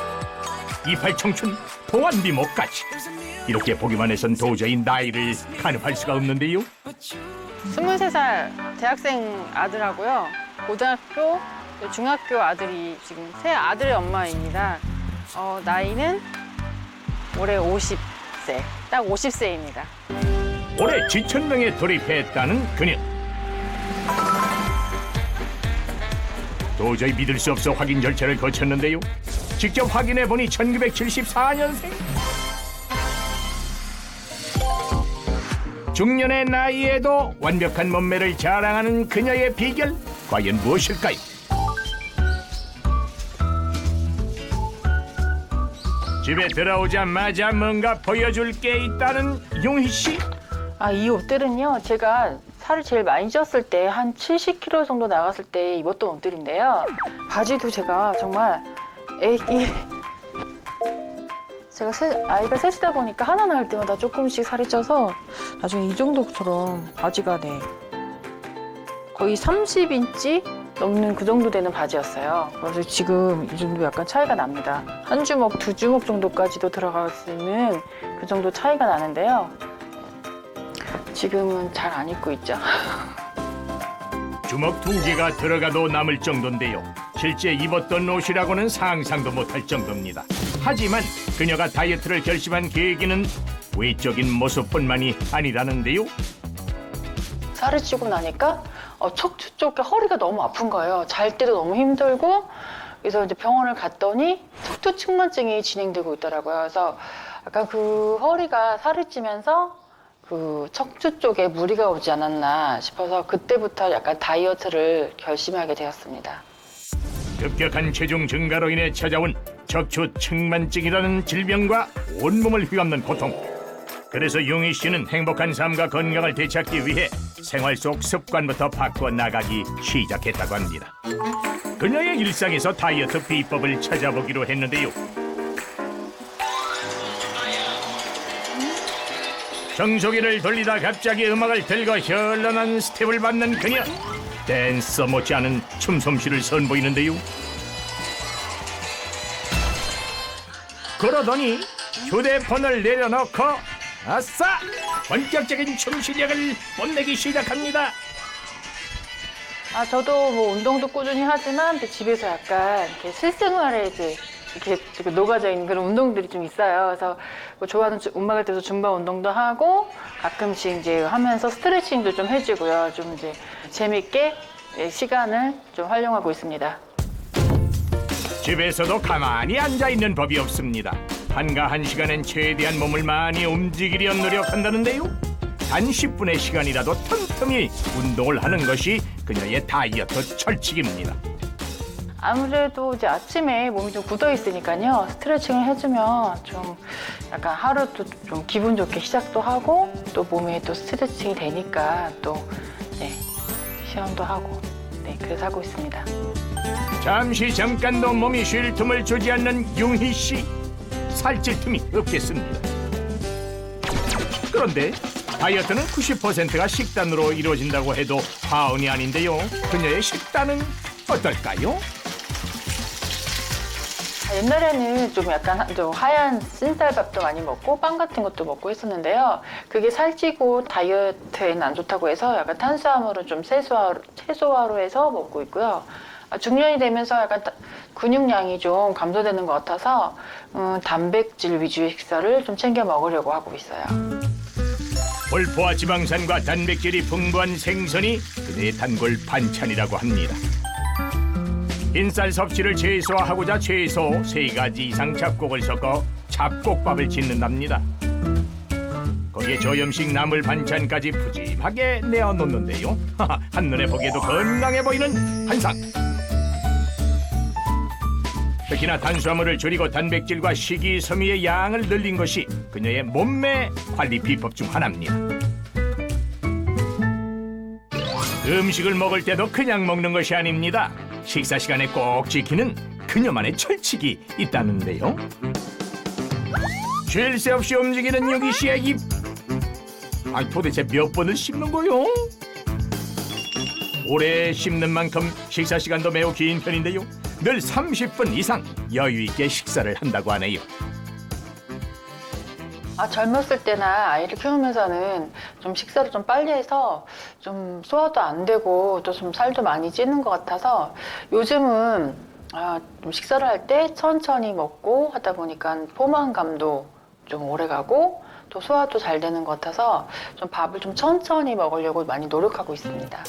이팔 청춘, 동안 미모까지. 이렇게 보기만 해선 도저히 나이를 가늠할 수가 없는데요.
23살 대학생 아들하고요. 고등학교, 중학교 아들이 지금 세 아들의 엄마입니다. 나이는 올해 50세, 딱 50세입니다.
올해 지천명에 돌입했다는 그녀. 도저히 믿을 수 없어 확인 절차를 거쳤는데요. 직접 확인해보니 1974년생. 중년의 나이에도 완벽한 몸매를 자랑하는 그녀의 비결, 과연 무엇일까요? 집에 들어오자마자 뭔가 보여줄 게 있다는 용희 씨.
이 옷들은요, 제가 살을 제일 많이 쪘을 때 한 70kg 정도 나갔을 때 입었던 옷들인데요. 바지도 제가 정말 제가 아이가 셋이다 보니까 하나 낳을 때마다 조금씩 살이 쪄서 나중에 이 정도처럼 바지가 거의 30인치 넘는 그 정도 되는 바지였어요. 그래서 지금 이 정도 약간 차이가 납니다. 한 주먹, 두 주먹 정도까지도 들어갈 수 있는 그 정도 차이가 나는데요. 지금은 잘 안 입고 있죠.
주먹 2개가 들어가도 남을 정도인데요. 실제 입었던 옷이라고는 상상도 못할 정도입니다. 하지만 그녀가 다이어트를 결심한 계기는 외적인 모습뿐만이 아니라는데요.
살을 찌고 나니까 척추 쪽에 허리가 너무 아픈 거예요. 잘 때도 너무 힘들고, 그래서 이제 병원을 갔더니 척추 측만증이 진행되고 있더라고요. 그래서 약간 그 허리가 살이 찌면서 그 척추 쪽에 무리가 오지 않았나 싶어서 그때부터 약간 다이어트를 결심하게 되었습니다.
급격한 체중 증가로 인해 찾아온 척추 측만증이라는 질병과 온몸을 휘감는 고통. 그래서 용희 씨는 행복한 삶과 건강을 되찾기 위해 생활 속 습관부터 바꿔나가기 시작했다고 합니다. 그녀의 일상에서 다이어트 비법을 찾아보기로 했는데요. 정수기를 돌리다 갑자기 음악을 들고 현란한 스텝을 밟는 그녀. 댄서 못지않은 춤솜씨를 선보이는데요. 그러더니 휴대폰을 내려놓고 아싸! 본격적인 춤 실력을 뽐내기 시작합니다.
저도 뭐 운동도 꾸준히 하지만 집에서 약간 이렇게 실생활에 이제 이렇게 녹아져 있는 그런 운동들이 좀 있어요. 그래서 뭐 좋아하는 음악을 들어서 줌바 운동도 하고 가끔씩 이제 하면서 스트레칭도 좀 해주고요. 좀 이제 재밌게 시간을 좀 활용하고 있습니다.
집에서도 가만히 앉아있는 법이 없습니다. 한가한 시간엔 최대한 몸을 많이 움직이려 노력한다는데요. 단 10분의 시간이라도 틈틈이 운동을 하는 것이 그녀의 다이어트 철칙입니다.
아무래도 이제 아침에 몸이 좀 굳어 있으니까요. 스트레칭을 해주면 좀 약간 하루도 좀 기분 좋게 시작도 하고 또 몸에 또 스트레칭이 되니까 또 이제 시험도 하고 그래서 하고 있습니다.
잠시 잠깐도 몸이 쉴 틈을 주지 않는 용희 씨. 살찔 틈이 없겠습니다. 그런데 다이어트는 90%가 식단으로 이루어진다고 해도 과언이 아닌데요. 그녀의 식단은 어떨까요?
옛날에는 좀 약간 좀 하얀 찐쌀밥도 많이 먹고 빵 같은 것도 먹고 했었는데요. 그게 살찌고 다이어트에는 안 좋다고 해서 약간 탄수화물을 좀 최소화로 해서 먹고 있고요. 중년이 되면서 약간 근육량이 좀 감소되는 것 같아서 단백질 위주의 식사를 좀 챙겨 먹으려고 하고 있어요.
볼포화 지방산과 단백질이 풍부한 생선이 그녀의 단골 반찬이라고 합니다. 빈쌀 섭취를 최소화하고자 최소 3가지 이상 잡곡을 섞어 잡곡밥을 짓는답니다. 거기에 저염식 나물 반찬까지 푸짐하게 내어놓는데요. 한눈에 보기에도 건강해 보이는 한상. 특히나 탄수화물을 줄이고 단백질과 식이섬유의 양을 늘린 것이 그녀의 몸매 관리 비법 중 하나입니다. 음식을 먹을 때도 그냥 먹는 것이 아닙니다. 식사 시간에 꼭 지키는 그녀만의 철칙이 있다는데요. 쉴 새 없이 움직이는 용희 씨의 입. 도대체 몇 번을 씹는 거요? 오래 씹는 만큼 식사 시간도 매우 긴 편인데요. 늘 30분 이상 여유 있게 식사를 한다고 하네요.
젊었을 때나 아이를 키우면서는 좀 식사를 좀 빨리 해서 좀 소화도 안 되고 또 좀 살도 많이 찌는 것 같아서 요즘은 좀 식사를 할 때 천천히 먹고 하다 보니까 포만감도 좀 오래 가고 또 소화도 잘 되는 것 같아서 좀 밥을 좀 천천히 먹으려고 많이 노력하고 있습니다.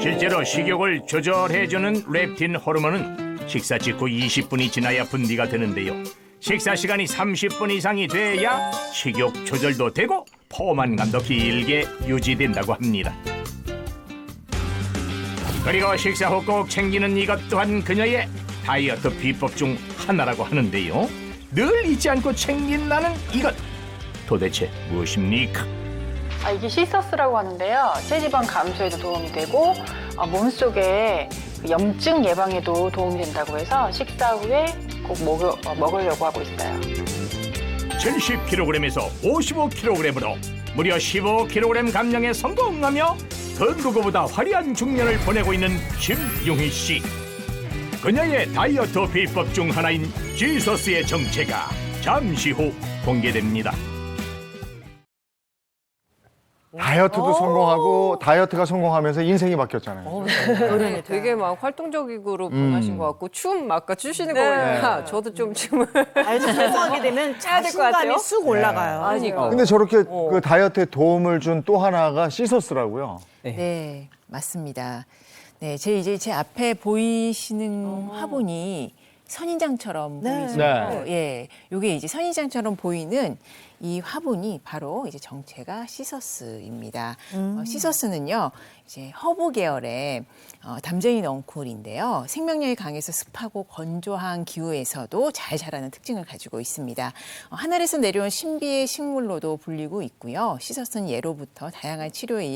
실제로 식욕을 조절해주는 렙틴 호르몬은 식사 직후 20분이 지나야 분비가 되는데요. 식사 시간이 30분 이상이 돼야 식욕 조절도 되고 포만감도 길게 유지된다고 합니다. 그리고 식사 후 꼭 챙기는 이것 또한 그녀의 다이어트 비법 중 하나라고 하는데요. 늘 잊지 않고 챙긴다는 이것, 도대체 무엇입니까?
이게 시서스라고 하는데요. 체지방 감소에도 도움이 되고 몸속에 염증 예방에도 도움이 된다고 해서 식사 후에 꼭 먹으려고 하고 있어요.
70kg에서 55kg으로 무려 15kg 감량에 성공하며 그 누구보다 화려한 중년을 보내고 있는 심용희 씨. 그녀의 다이어트 비법 중 하나인 지서스의 정체가 잠시 후 공개됩니다.
다이어트도 성공하고 다이어트가 성공하면서 인생이 바뀌었잖아요.
네, 되게 막 활동적으로 변하신 것 같고 춤 아까 추시는 거 보니까 저도 좀 춤을
성공하게 되면 자신감이 쑥 올라가요.
근데 저렇게 그 다이어트에 도움을 준 또 하나가 시서스라고요.
네, 맞습니다. 네, 제 앞에 보이시는 화분이 선인장처럼
네.
보이죠.
네.
예, 이게 이제 선인장처럼 보이는 이 화분이 바로 이제 정체가 시서스입니다. 시서스는요, 이제 허브 계열의 담쟁이 넝쿨인데요. 생명력이 강해서 습하고 건조한 기후에서도 잘 자라는 특징을 가지고 있습니다. 하늘에서 내려온 신비의 식물로도 불리고 있고요. 시서스는 예로부터 다양한 치료에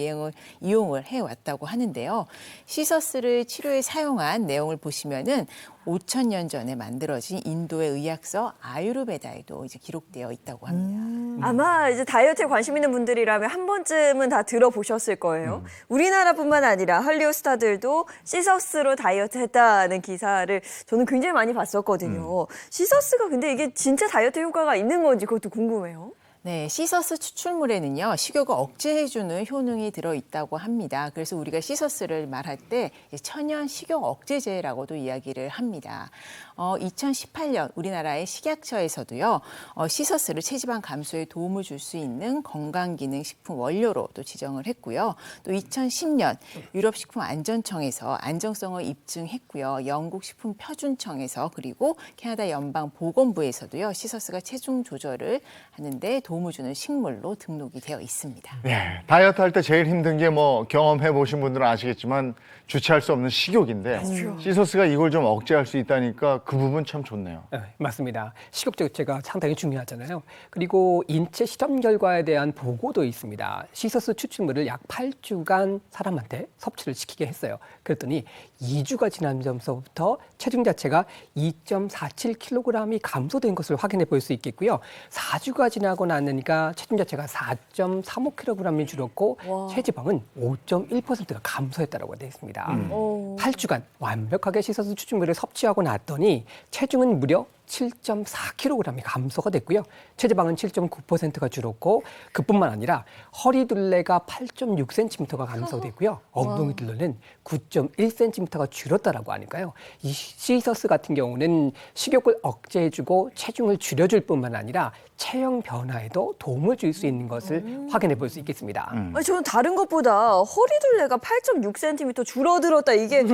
이용을 해왔다고 하는데요. 시서스를 치료에 사용한 내용을 보시면은 5,000년 전에 만들어진 인도의 의학서 아유르베다에도 이제 기록되어 있다고 합니다.
아마 이제 다이어트에 관심 있는 분들이라면 한 번쯤은 다 들어보셨을 거예요. 우리나라뿐만 아니라 할리우드 스타들도 시서스로 다이어트 했다는 기사를 저는 굉장히 많이 봤었거든요. 시서스가 근데 이게 진짜 다이어트 효과가 있는 건지 그것도 궁금해요.
네, 시서스 추출물에는요, 식욕을 억제해주는 효능이 들어있다고 합니다. 그래서 우리가 시서스를 말할 때 천연 식욕 억제제라고도 이야기를 합니다. 2018년 우리나라의 식약처에서도요, 시서스를 체지방 감소에 도움을 줄 수 있는 건강기능식품 원료로 또 지정을 했고요. 또 2010년 유럽식품안전청에서 안정성을 입증했고요. 영국식품표준청에서 그리고 캐나다 연방보건부에서도요, 시서스가 체중 조절을 하는데 도움을 주는 식물로 등록이 되어 있습니다.
네, 다이어트 할 때 제일 힘든 게 뭐 경험해 보신 분들은 아시겠지만 주체할 수 없는 식욕인데 시서스가 이걸 좀 억제할 수 있다니까 그 부분 참 좋네요.
네, 맞습니다. 식욕 자체가 상당히 중요하잖아요. 그리고 인체 실험 결과에 대한 보고도 있습니다. 시서스 추출물을 약 8주간 사람한테 섭취를 시키게 했어요. 그랬더니 2주가 지나면서부터 체중 자체가 2.47kg이 감소된 것을 확인해 볼 수 있겠고요. 4주가 지나고 나니까 체중 자체가 4.35kg이 줄었고 체지방은 5.1%가 감소했다고 되어 있습니다. 8주간 완벽하게 시서스 추출물을 섭취하고 났더니 체중은 무려 7.4kg이 감소가 됐고요. 체지방은 7.9%가 줄었고 그뿐만 아니라 허리둘레가 8.6cm가 감소됐고요. 엉덩이 둘레는 9.1cm가 줄었다라고 하니까요. 이 시서스 같은 경우는 식욕을 억제해주고 체중을 줄여줄 뿐만 아니라 체형 변화에도 도움을 줄 수 있는 것을 확인해 볼 수 있겠습니다.
아니, 저는 다른 것보다 허리둘레가 8.6cm 줄어들었다 이게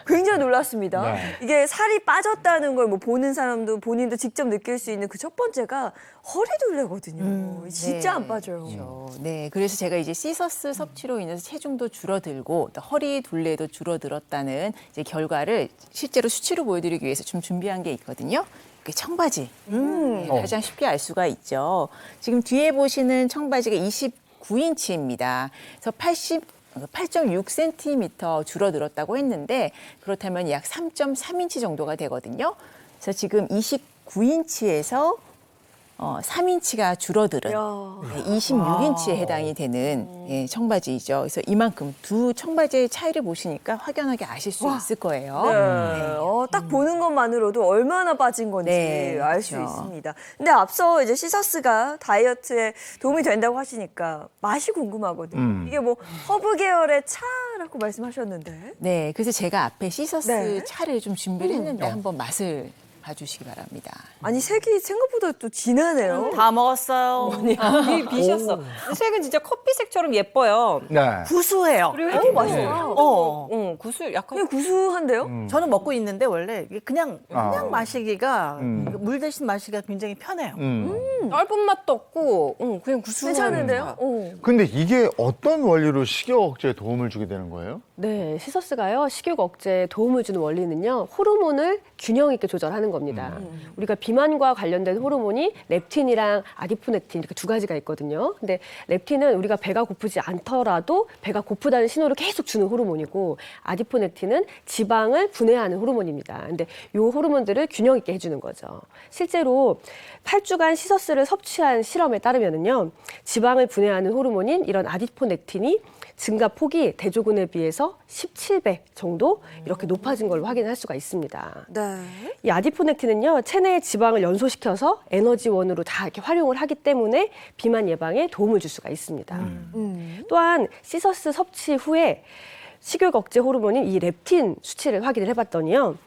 굉장히 놀랐습니다.
네.
이게 살이 빠졌다는 걸 뭐 보는 사람도 본인도 직접 느낄 수 있는 그 첫 번째가 허리둘레거든요. 진짜
네,
안 빠져요.
그렇죠. 네, 그래서 제가 이제 시서스 섭취로 인해서 체중도 줄어들고 또 허리 둘레도 줄어들었다는 이제 결과를 실제로 수치로 보여드리기 위해서 좀 준비한 게 있거든요. 그 청바지 네, 가장 쉽게 알 수가 있죠. 지금 뒤에 보시는 청바지가 29인치입니다. 그래서 8.6cm 줄어들었다고 했는데 그렇다면 약 3.3인치 정도가 되거든요. 그래서 지금 29인치에서 3인치가 줄어들은 26인치에 해당이 되는 청바지이죠. 그래서 이만큼 두 청바지의 차이를 보시니까 확연하게 아실 수 있을 거예요.
네. 딱 보는 것만으로도 얼마나 빠진 건지
네,
알 수
그렇죠.
있습니다. 근데 앞서 이제 시서스가 다이어트에 도움이 된다고 하시니까 맛이 궁금하거든요. 이게 뭐 허브 계열의 차라고 말씀하셨는데.
네, 그래서 제가 앞에 시서스
네.
차를 좀 준비를 했는데 한번 맛을 봐주시기 바랍니다.
아니 색이 생각보다 또 진하네요.
다 먹었어요.
이 비셨어. 색은 진짜 커피색처럼 예뻐요.
네.
구수해요.
그리고
맛있어요.
구수 약간
그냥 구수한데요?
저는 먹고 있는데 원래 이게 그냥
아.
마시기가 물 대신 마시기가 굉장히 편해요.
얇은 맛도 없고 그냥 구수한.
괜찮은데요?
근데 이게 어떤 원리로 식욕 억제에 도움을 주게 되는 거예요?
네, 시서스가요, 식욕 억제에 도움을 주는 원리는요, 호르몬을 균형 있게 조절하는 겁니다. 우리가 비만과 관련된 호르몬이 렙틴이랑 아디포넥틴 이렇게 두 가지가 있거든요. 근데 렙틴은 우리가 배가 고프지 않더라도 배가 고프다는 신호를 계속 주는 호르몬이고, 아디포넥틴은 지방을 분해하는 호르몬입니다. 근데 이 호르몬들을 균형 있게 해주는 거죠. 실제로 8주간 시서스를 섭취한 실험에 따르면은요, 지방을 분해하는 호르몬인 이런 아디포넥틴이 증가 폭이 대조군에 비해서 17배 정도 이렇게 높아진 걸로 확인할 수가 있습니다.
네.
이 아디포넥틴은요, 체내의 지방을 연소시켜서 에너지원으로 다 이렇게 활용을 하기 때문에 비만 예방에 도움을 줄 수가 있습니다. 또한 시서스 섭취 후에 식욕 억제 호르몬인 이 렙틴 수치를 확인을 해봤더니요,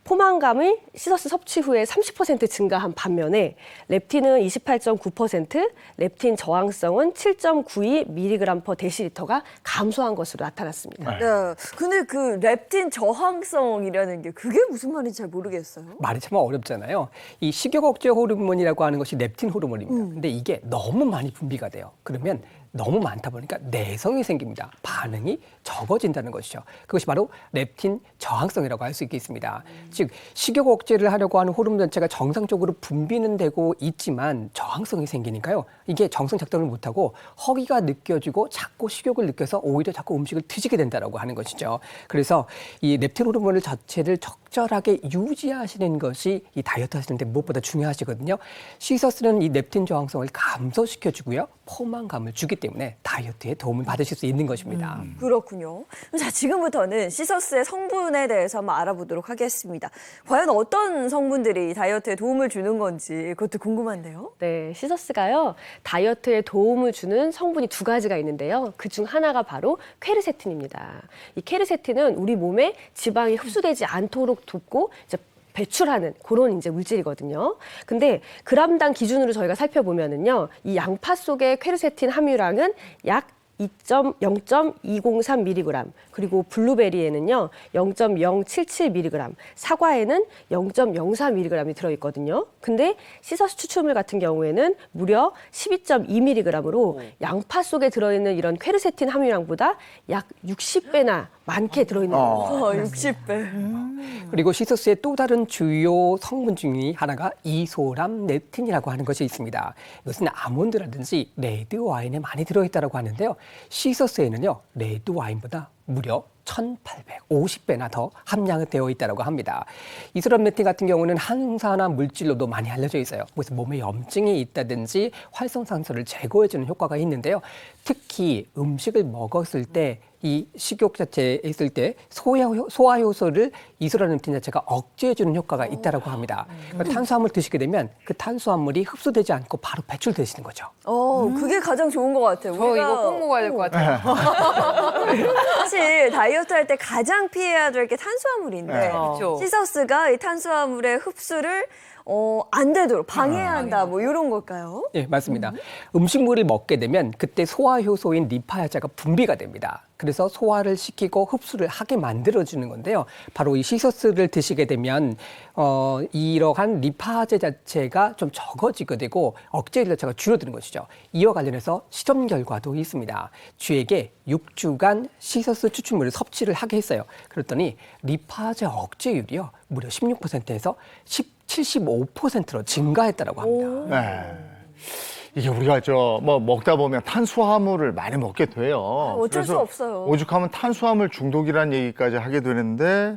포만감이 시서스 섭취 후에 30% 증가한 반면에 렙틴은 28.9%, 렙틴 저항성은 7.92mg/dl가 감소한 것으로 나타났습니다.
네. 근데 그 렙틴 저항성이라는 게 그게 무슨 말인지 잘 모르겠어요.
말이 참 어렵잖아요. 이 식욕 억제 호르몬이라고 하는 것이 렙틴 호르몬입니다. 근데 이게 너무 많이 분비가 돼요. 그러면 너무 많다 보니까 내성이 생깁니다. 반응이 적어진다는 것이죠. 그것이 바로 렙틴 저항성이라고 할 수 있겠습니다. 즉 식욕 억제를 하려고 하는 호르몬 전체가 정상적으로 분비는 되고 있지만 저항성이 생기니까요. 이게 정상 작동을 못하고 허기가 느껴지고 자꾸 식욕을 느껴서 오히려 자꾸 음식을 드시게 된다라고 하는 것이죠. 그래서 이 렙틴 호르몬을 자체를 적절하게 유지하시는 것이 이 다이어트 하시는데 무엇보다 중요하시거든요. 시서스는 이 렙틴 저항성을 감소시켜주고요. 포만감을 주기 때문에 다이어트에 도움을 받으실 수 있는 것입니다.
그렇군요. 자, 지금부터는 시서스의 성분에 대해서 한번 알아보도록 하겠습니다. 과연 어떤 성분들이 다이어트에 도움을 주는 건지 그것도 궁금한데요.
네, 시서스가요. 다이어트에 도움을 주는 성분이 두 가지가 있는데요. 그중 하나가 바로 퀘르세틴입니다. 이 퀘르세틴은 우리 몸에 지방이 흡수되지 않도록 돕고 이제 배출하는 그런 이제 물질이거든요. 근데 그람당 기준으로 저희가 살펴보면은요, 이 양파 속의 퀘르세틴 함유량은 약 0.203mg, 그리고 블루베리에는요 0.077mg, 사과에는 0.04mg이 들어있거든요. 근데 시서스 추출물 같은 경우에는 무려 12.2mg으로 양파 속에 들어있는 이런 퀘르세틴 함유량보다 약 60배나 많게 들어있는 거예요.
60배.
그리고 시서스의 또 다른 주요 성분 중에 하나가 이소람렙틴이라고 하는 것이 있습니다. 이것은 아몬드라든지 레드 와인에 많이 들어있다고 하는데요. 시서스에는요, 레드 와인보다 무려 1,850배나 더 함량이 되어 있다고 합니다. 이소람렙틴 같은 경우는 항산화 물질로도 많이 알려져 있어요. 그래서 몸에 염증이 있다든지 활성산소를 제거해주는 효과가 있는데요. 특히 음식을 먹었을 때 이 식욕 자체에 있을 때 소화 효소를 이소람렙틴 자체가 억제해주는 효과가 있다고 합니다. 그러니까 탄수화물 드시게 되면 그 탄수화물이 흡수되지 않고 바로 배출되시는 거죠.
그게 가장 좋은 것 같아요.
저 이거 꼭 먹어야 될 것 같아요.
사실 다이어트 할 때 가장 피해야 될 게 탄수화물인데
그렇죠.
시서스가 이 탄수화물의 흡수를 안 되도록 방해한다, 뭐 이런 걸까요?
예, 맞습니다. 음식물을 먹게 되면 그때 소화 효소인 리파야제가 분비가 됩니다. 그래서 소화를 시키고 흡수를 하게 만들어주는 건데요. 바로 이 시서스를 드시게 되면 이러한 리파제 자체가 좀 적어지게 되고 억제 자체가 줄어드는 것이죠. 이와 관련해서 실험 결과도 있습니다. 쥐에게 6주간 시서스 추출물을 섭취를 하게 했어요. 그랬더니 리파제 억제율이요, 무려 16%에서 75%로 증가했다고 합니다.
네. 이게 우리가 먹다 보면 탄수화물을 많이 먹게 돼요.
어쩔 수 없어요.
오죽하면 탄수화물 중독이라는 얘기까지 하게 되는데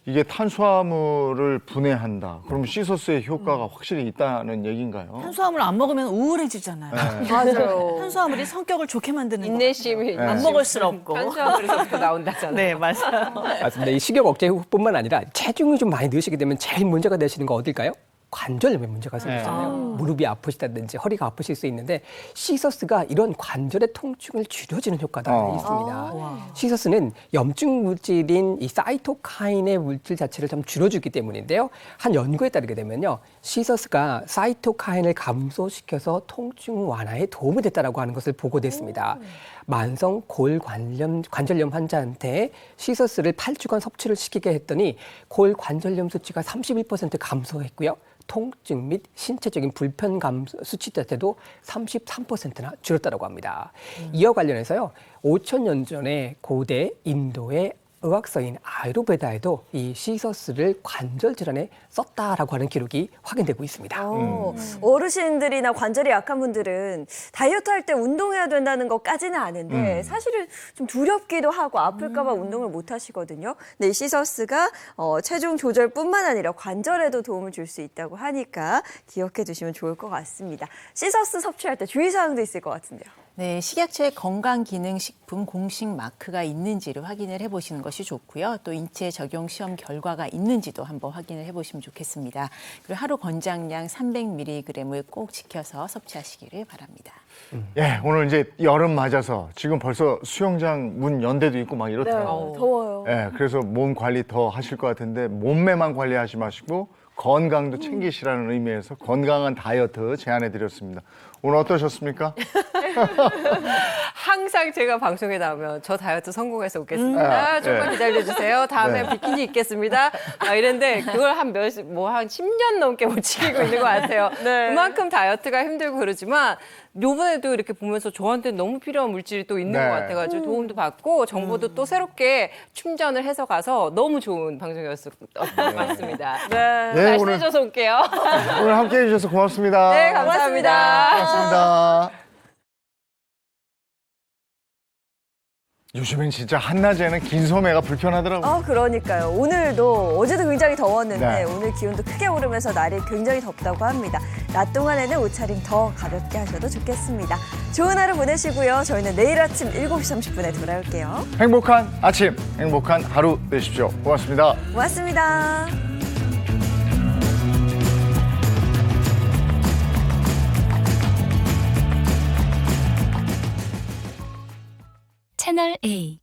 이게 탄수화물을 분해한다. 그럼 시서스의 효과가 확실히 있다는 얘기인가요?
탄수화물 안 먹으면 우울해지잖아요.
네.
맞아요.
탄수화물이 성격을 좋게 만드는
인내심이
안 먹을 수 없고.
탄수화물에서부터 나온다잖아요.
네, 맞아요.
맞습니다. 이 식욕 억제뿐만 아니라 체중이 좀 많이 드시게 되면 제일 문제가 되시는 거 어딜까요? 관절염에 문제가 생기잖아요. 무릎이 아프시다든지 허리가 아프실 수 있는데 시서스가 이런 관절의 통증을 줄여주는 효과가 있습니다. 시서스는 염증 물질인 이 사이토카인의 물질 자체를 좀 줄여주기 때문인데요. 한 연구에 따르게 되면요, 시서스가 사이토카인을 감소시켜서 통증 완화에 도움이 됐다고 하는 것을 보고됐습니다. 만성 골관절염 환자한테 시서스를 8주간 섭취를 시키게 했더니 골관절염 수치가 31% 감소했고요. 통증 및 신체적인 불편감 수치 자체도 33%나 줄었다고 합니다. 이와 관련해서요, 5,000년 전에 고대 인도의 의학서인 아유르베다에도 이 시서스를 관절 질환에 썼다라고 하는 기록이 확인되고 있습니다.
어르신들이나 관절이 약한 분들은 다이어트 할 때 운동해야 된다는 것까지는 아는데 사실은 좀 두렵기도 하고 아플까 봐 운동을 못 하시거든요. 근데 이 시서스가 체중 조절뿐만 아니라 관절에도 도움을 줄 수 있다고 하니까 기억해 두시면 좋을 것 같습니다. 시서스 섭취할 때 주의사항도 있을 것 같은데요.
네, 식약처의 건강기능식품 공식 마크가 있는지를 확인을 해보시는 것이 좋고요. 또 인체 적용 시험 결과가 있는지도 한번 확인을 해보시면 좋겠습니다. 그리고 하루 권장량 300mg을 꼭 지켜서 섭취하시기를 바랍니다.
예, 오늘 이제 여름 맞아서 지금 벌써 수영장 문 연 데도 있고 막 이렇더라고요.
네, 더워요.
예, 그래서 몸 관리 더 하실 것 같은데 몸매만 관리하지 마시고 건강도 챙기시라는 의미에서 건강한 다이어트 제안해 드렸습니다. 오늘 어떠셨습니까?
항상 제가 방송에 나오면 저 다이어트 성공해서 오겠습니다. 조금만 기다려주세요. 다음에 비키니 입겠습니다. 이랬는데 그걸 한 10년 넘게 못 지키고 있는 것 같아요. 그만큼 다이어트가 힘들고 그러지만 요번에도 이렇게 보면서 저한테 너무 필요한 물질이 또 있는 것 같아가지고 도움도 받고 정보도 또 새롭게 충전을 해서 가서 너무 좋은 방송이었을 것 같습니다.
네.
네,
다시
오늘-
해줘서 올게요.
오늘 함께 해주셔서 고맙습니다.
네, 감사합니다.
고맙습니다. 요즘엔 진짜 한낮에는 긴 소매가 불편하더라고요.
그러니까요. 오늘도 어제도 굉장히 더웠는데
네.
오늘 기온도 크게 오르면서 날이 굉장히 덥다고 합니다. 낮 동안에는 옷차림 더 가볍게 하셔도 좋겠습니다. 좋은 하루 보내시고요. 저희는 내일 아침 7시 30분에 돌아올게요.
행복한 아침, 행복한 하루 되십시오. 고맙습니다.
고맙습니다.
채널 A